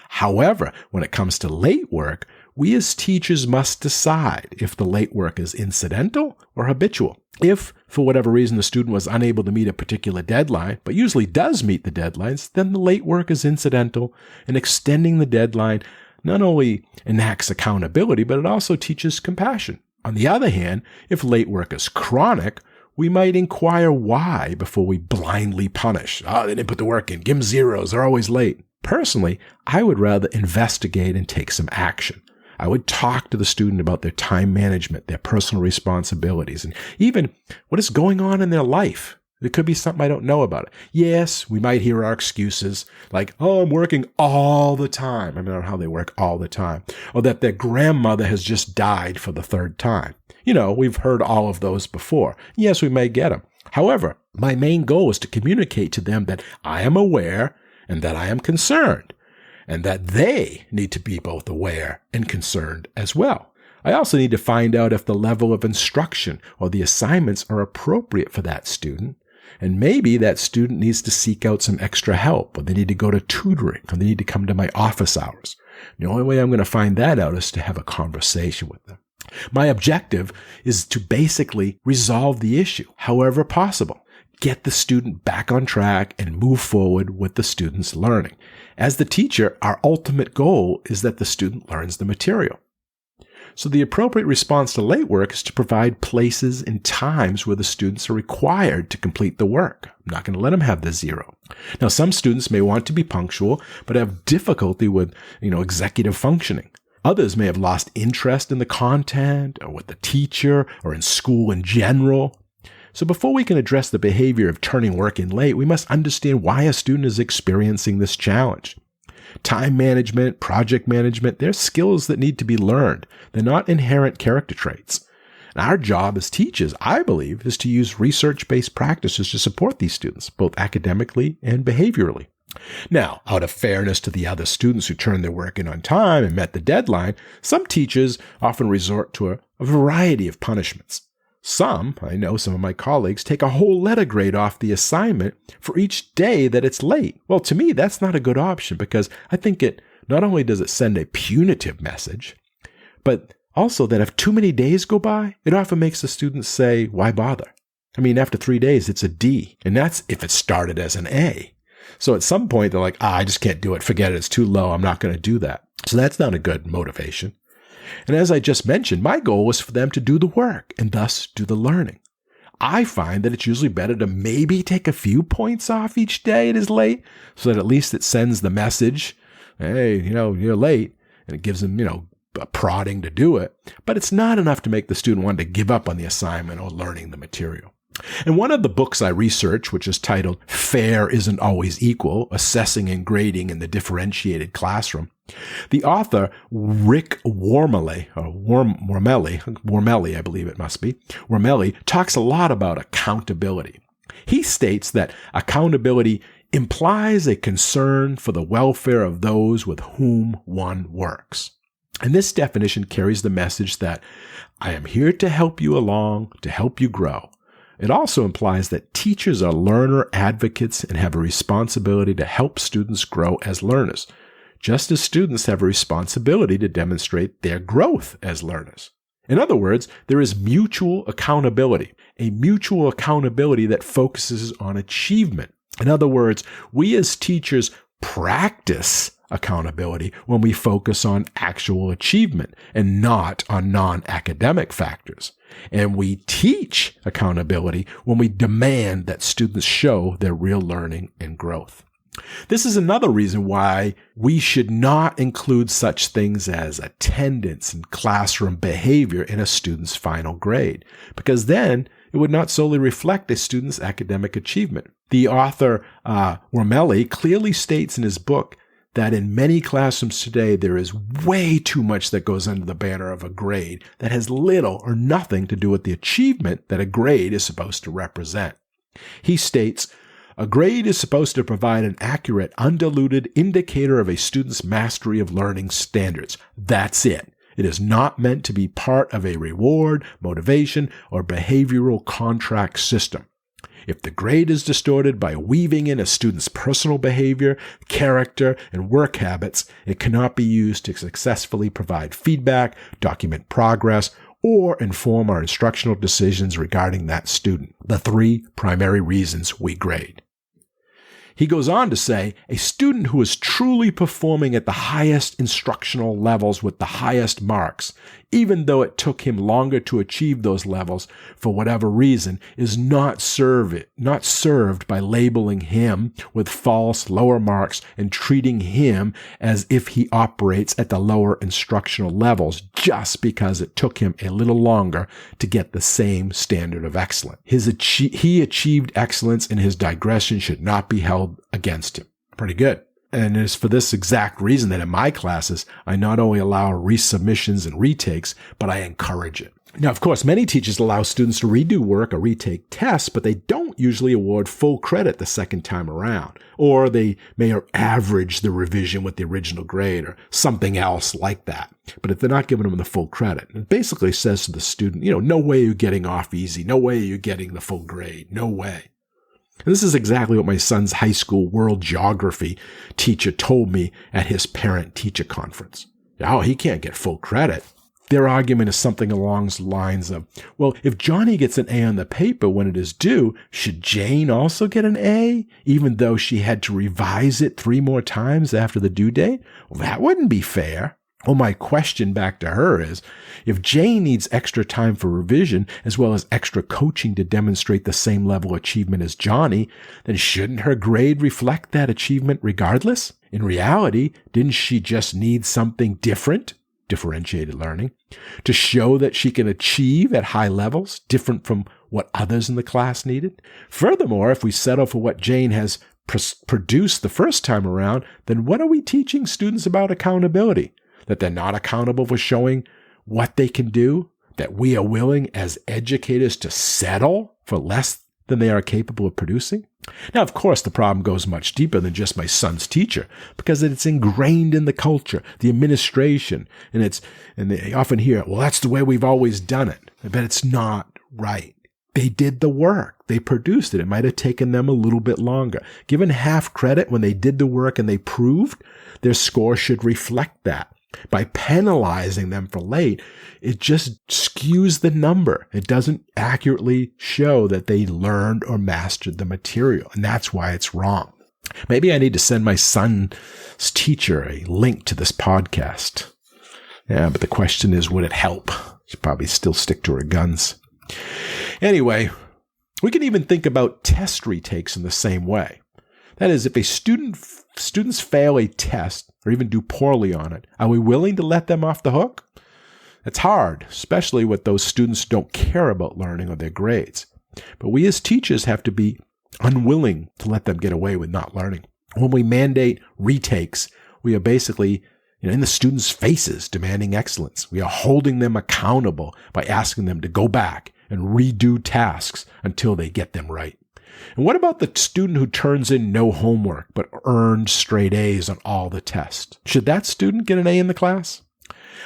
S2: However, when it comes to late work, we as teachers must decide if the late work is incidental or habitual. If, for whatever reason, the student was unable to meet a particular deadline, but usually does meet the deadlines, then the late work is incidental, and extending the deadline not only enacts accountability, but it also teaches compassion. On the other hand, if late work is chronic, we might inquire why before we blindly punish. Oh, they didn't put the work in. Give them zeros. They're always late. Personally, I would rather investigate and take some action. I would talk to the student about their time management, their personal responsibilities, and even what is going on in their life. There could be something I don't know about it. Yes, we might hear our excuses like, oh, I'm working all the time. I don't know how they work all the time. Or that their grandmother has just died for the 3rd time. We've heard all of those before. Yes, we may get them. However, my main goal is to communicate to them that I am aware and that I am concerned, and that they need to be both aware and concerned as well. I also need to find out if the level of instruction or the assignments are appropriate for that student. And maybe that student needs to seek out some extra help, or they need to go to tutoring, or they need to come to my office hours. The only way I'm going to find that out is to have a conversation with them. My objective is to basically resolve the issue, however possible. Get the student back on track and move forward with the student's learning. As the teacher, our ultimate goal is that the student learns the material. So the appropriate response to late work is to provide places and times where the students are required to complete the work. I'm not going to let them have the zero. Now, some students may want to be punctual, but have difficulty with, executive functioning. Others may have lost interest in the content or with the teacher or in school in general. So before we can address the behavior of turning work in late, we must understand why a student is experiencing this challenge. Time management, project management, they're skills that need to be learned. They're not inherent character traits. And our job as teachers, I believe, is to use research-based practices to support these students, both academically and behaviorally. Now, out of fairness to the other students who turned their work in on time and met the deadline, some teachers often resort to a variety of punishments. I know some of my colleagues, take a whole letter grade off the assignment for each day that it's late. Well, to me, that's not a good option because I think it not only does it send a punitive message, but also that if too many days go by, it often makes the students say, why bother? After 3 days, it's a D, and that's if it started as an A. So at some point, they're like, I just can't do it. Forget it. It's too low. I'm not going to do that. So that's not a good motivation. And as I just mentioned, my goal is for them to do the work and thus do the learning. I find that it's usually better to maybe take a few points off each day it is late so that at least it sends the message, hey, you're late, and it gives them, a prodding to do it. But it's not enough to make the student want to give up on the assignment or learning the material. In one of the books I research, which is titled Fair Isn't Always Equal, Assessing and Grading in the Differentiated Classroom, the author, Rick Wormeli, I believe it must be, Wormeli, talks a lot about accountability. He states that accountability implies a concern for the welfare of those with whom one works. And this definition carries the message that I am here to help you along, to help you grow. It also implies that teachers are learner advocates and have a responsibility to help students grow as learners, just as students have a responsibility to demonstrate their growth as learners. In other words, there is mutual accountability, a mutual accountability that focuses on achievement. In other words, we as teachers practice accountability when we focus on actual achievement and not on non-academic factors. And we teach accountability when we demand that students show their real learning and growth. This is another reason why we should not include such things as attendance and classroom behavior in a student's final grade, because then it would not solely reflect a student's academic achievement. The author, Wormeli, clearly states in his book that in many classrooms today, there is way too much that goes under the banner of a grade that has little or nothing to do with the achievement that a grade is supposed to represent. He states, a grade is supposed to provide an accurate, undiluted indicator of a student's mastery of learning standards. That's it. It is not meant to be part of a reward, motivation, or behavioral contract system. If the grade is distorted by weaving in a student's personal behavior, character, and work habits, it cannot be used to successfully provide feedback, document progress, or inform our instructional decisions regarding that student. The 3 primary reasons we grade. He goes on to say, a student who is truly performing at the highest instructional levels with the highest marks, even though it took him longer to achieve those levels for whatever reason, is not served by labeling him with false lower marks and treating him as if he operates at the lower instructional levels just because it took him a little longer to get the same standard of excellence. He achieved excellence, and his digression should not be held against him. Pretty good. And it's for this exact reason that in my classes, I not only allow resubmissions and retakes, but I encourage it. Now, of course, many teachers allow students to redo work or retake tests, but they don't usually award full credit the second time around. Or they may average the revision with the original grade or something else like that. But if they're not giving them the full credit, it basically says to the student, no way you're getting off easy. No way you're getting the full grade. No way. And this is exactly what my son's high school world geography teacher told me at his parent-teacher conference. Oh, he can't get full credit. Their argument is something along the lines of, well, if Johnny gets an A on the paper when it is due, should Jane also get an A, even though she had to revise it 3 more times after the due date? Well, that wouldn't be fair. Well, my question back to her is, if Jane needs extra time for revision as well as extra coaching to demonstrate the same level of achievement as Johnny, then shouldn't her grade reflect that achievement regardless? In reality, didn't she just need something different, differentiated learning, to show that she can achieve at high levels, different from what others in the class needed? Furthermore, if we settle for what Jane has produced the first time around, then what are we teaching students about accountability? That they're not accountable for showing what they can do? That we are willing as educators to settle for less than they are capable of producing? Now, of course, the problem goes much deeper than just my son's teacher, because it's ingrained in the culture, the administration, and they often hear, well, that's the way we've always done it. But it's not right. They did the work. They produced it. It might have taken them a little bit longer. Given half credit when they did the work and they proved, their score should reflect that. By penalizing them for late, it just skews the number. It doesn't accurately show that they learned or mastered the material, and that's why it's wrong. Maybe I need to send my son's teacher a link to this podcast. Yeah, but the question is, would it help? She'd probably still stick to her guns. Anyway, we can even think about test retakes in the same way. That is, if a students fail a test or even do poorly on it, are we willing to let them off the hook? It's hard, especially with those students who don't care about learning or their grades. But we as teachers have to be unwilling to let them get away with not learning. When we mandate retakes, we are basically in the students' faces demanding excellence. We are holding them accountable by asking them to go back and redo tasks until they get them right. And what about the student who turns in no homework but earned straight A's on all the tests? Should that student get an A in the class?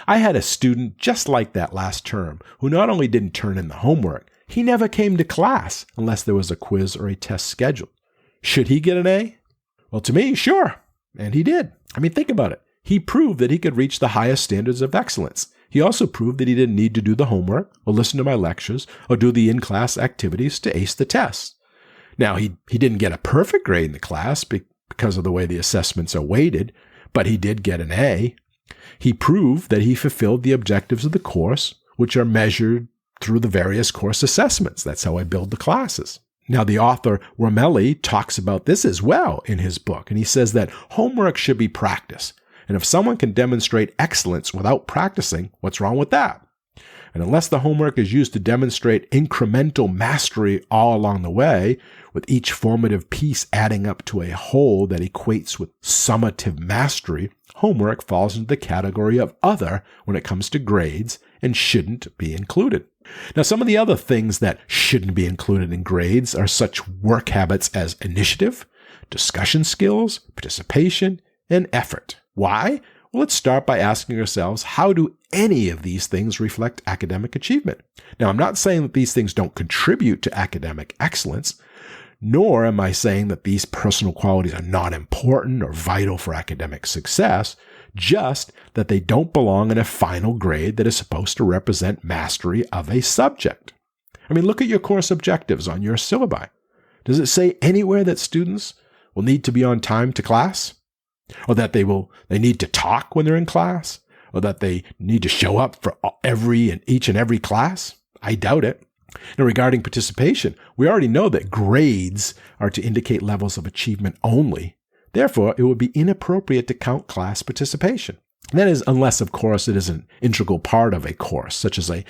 S2: I had a student just like that last term who not only didn't turn in the homework, he never came to class unless there was a quiz or a test scheduled. Should he get an A? Well, to me, sure. And he did. I mean, think about it. He proved that he could reach the highest standards of excellence. He also proved that he didn't need to do the homework or listen to my lectures or do the in-class activities to ace the tests. Now, he didn't get a perfect grade in the class because of the way the assessments are weighted, but he did get an A. He proved that he fulfilled the objectives of the course, which are measured through the various course assessments. That's how I build the classes. Now, the author Romelli talks about this as well in his book, and he says that homework should be practice. And if someone can demonstrate excellence without practicing, what's wrong with that? And unless the homework is used to demonstrate incremental mastery all along the way, with each formative piece adding up to a whole that equates with summative mastery, homework falls into the category of other when it comes to grades and shouldn't be included. Now, some of the other things that shouldn't be included in grades are such work habits as initiative, discussion skills, participation, and effort. Why? Well, let's start by asking ourselves, how do any of these things reflect academic achievement? Now, I'm not saying that these things don't contribute to academic excellence, nor am I saying that these personal qualities are not important or vital for academic success, just that they don't belong in a final grade that is supposed to represent mastery of a subject. I mean, look at your course objectives on your syllabi. Does it say anywhere that students will need to be on time to class? Or that they need to talk when they're in class? Or that they need to show up for each and every class? I doubt it. Now, regarding participation, we already know that grades are to indicate levels of achievement only. Therefore, it would be inappropriate to count class participation. And that is, unless, of course, it is an integral part of a course, such as a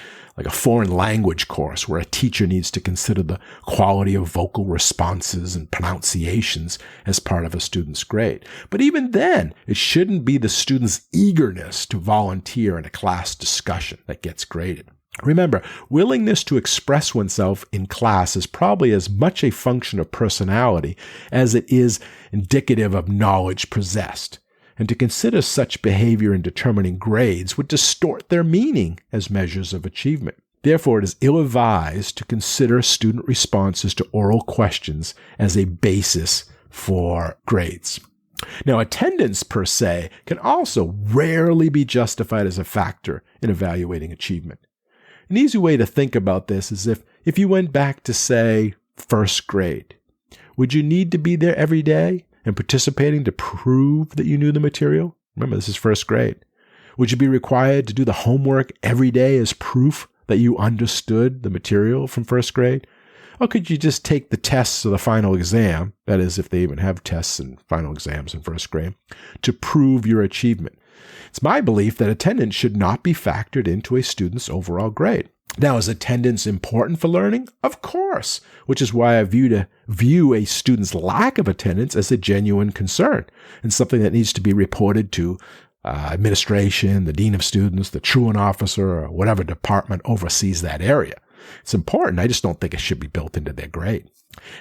S2: foreign language course where a teacher needs to consider the quality of vocal responses and pronunciations as part of a student's grade. But even then, it shouldn't be the student's eagerness to volunteer in a class discussion that gets graded. Remember, willingness to express oneself in class is probably as much a function of personality as it is indicative of knowledge possessed. And to consider such behavior in determining grades would distort their meaning as measures of achievement. Therefore, it is ill-advised to consider student responses to oral questions as a basis for grades. Now, attendance per se can also rarely be justified as a factor in evaluating achievement. An easy way to think about this is if you went back to, say, first grade, would you need to be there every day and participating to prove that you knew the material? Remember, this is first grade. Would you be required to do the homework every day as proof that you understood the material from first grade? Or could you just take the tests of the final exam, that is, if they even have tests and final exams in first grade, to prove your achievement? It's my belief that attendance should not be factored into a student's overall grade. Now, is attendance important for learning? Of course, which is why I view a student's lack of attendance as a genuine concern and something that needs to be reported to administration, the dean of students, the truant officer, or whatever department oversees that area. It's important. I just don't think it should be built into their grade.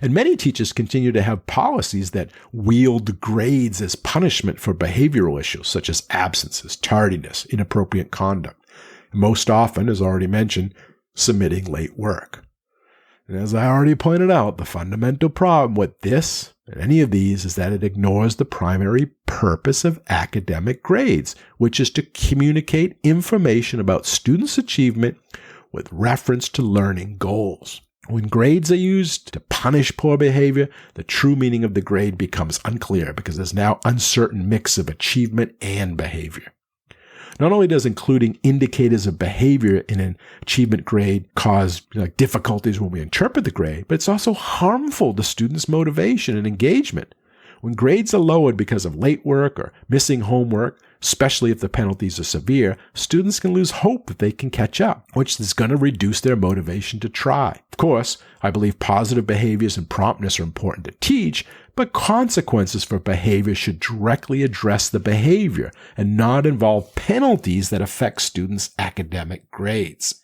S2: And many teachers continue to have policies that wield grades as punishment for behavioral issues such as absences, tardiness, inappropriate conduct, and most often, as already mentioned, submitting late work. And as I already pointed out, the fundamental problem with this and any of these is that it ignores the primary purpose of academic grades, which is to communicate information about students' achievement with reference to learning goals. When grades are used to punish poor behavior, the true meaning of the grade becomes unclear because there's now uncertain mix of achievement and behavior. Not only does including indicators of behavior in an achievement grade cause difficulties when we interpret the grade, but it's also harmful to students' motivation and engagement. When grades are lowered because of late work or missing homework, especially if the penalties are severe, students can lose hope that they can catch up, which is going to reduce their motivation to try. Of course, I believe positive behaviors and promptness are important to teach, but consequences for behavior should directly address the behavior and not involve penalties that affect students' academic grades.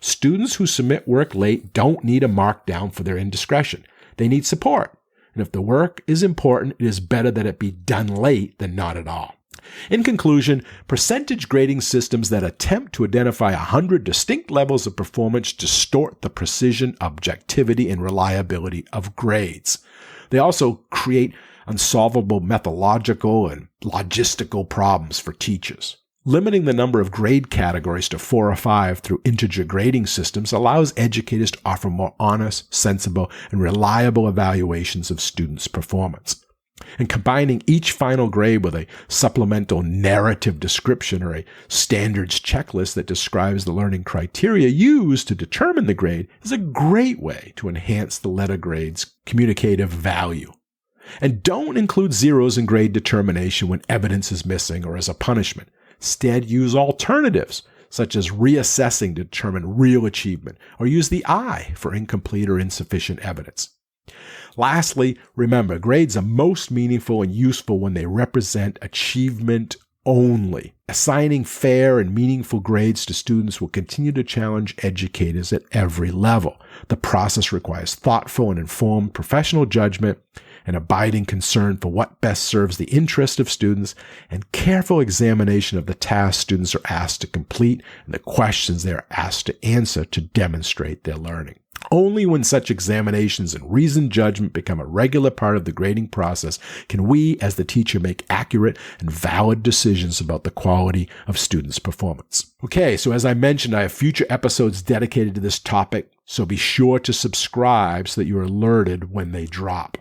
S2: Students who submit work late don't need a markdown for their indiscretion. They need support. And if the work is important, it is better that it be done late than not at all. In conclusion, percentage grading systems that attempt to identify 100 distinct levels of performance distort the precision, objectivity, and reliability of grades. They also create unsolvable methodological and logistical problems for teachers. Limiting the number of grade categories to 4 or 5 through integer grading systems allows educators to offer more honest, sensible, and reliable evaluations of students' performance. And combining each final grade with a supplemental narrative description or a standards checklist that describes the learning criteria used to determine the grade is a great way to enhance the letter grade's communicative value. And don't include zeros in grade determination when evidence is missing or as a punishment. Instead, use alternatives, such as reassessing to determine real achievement, or use the I for incomplete or insufficient evidence. Lastly, remember, grades are most meaningful and useful when they represent achievement only. Assigning fair and meaningful grades to students will continue to challenge educators at every level. The process requires thoughtful and informed professional judgment, an abiding concern for what best serves the interest of students, and careful examination of the tasks students are asked to complete and the questions they are asked to answer to demonstrate their learning. Only when such examinations and reasoned judgment become a regular part of the grading process can we, as the teacher, make accurate and valid decisions about the quality of students' performance. Okay, so as I mentioned, I have future episodes dedicated to this topic, so be sure to subscribe so that you're alerted when they drop.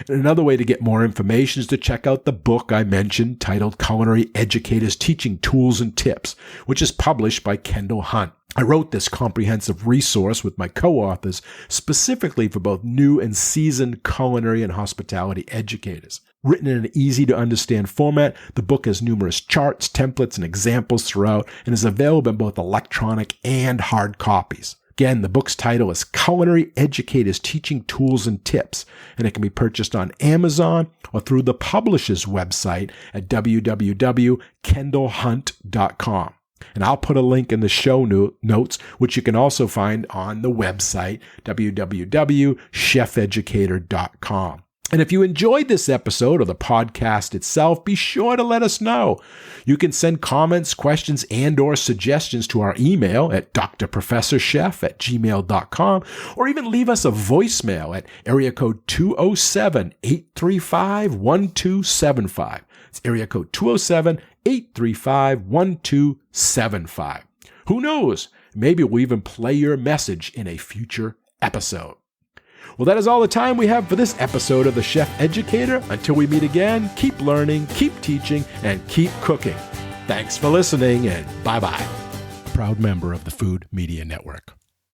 S2: And another way to get more information is to check out the book I mentioned titled Culinary Educators Teaching Tools and Tips, which is published by Kendall Hunt. I wrote this comprehensive resource with my co-authors specifically for both new and seasoned culinary and hospitality educators. Written in an easy-to-understand format, the book has numerous charts, templates, and examples throughout and is available in both electronic and hard copies. Again, the book's title is Culinary Educators Teaching Tools and Tips, and it can be purchased on Amazon or through the publisher's website at www.kendallhunt.com. And I'll put a link in the show notes, which you can also find on the website, www.chefeducator.com. And if you enjoyed this episode or the podcast itself, be sure to let us know. You can send comments, questions, and or suggestions to our email at drprofessorchef@gmail.com, or even leave us a voicemail at area code 207-835-1275. It's area code 207-835-1275. Who knows? Maybe we'll even play your message in a future episode. Well, that is all the time we have for this episode of the Chef Educator. Until we meet again, keep learning, keep teaching, and keep cooking. Thanks for listening, and bye-bye. Proud member of the Food Media Network.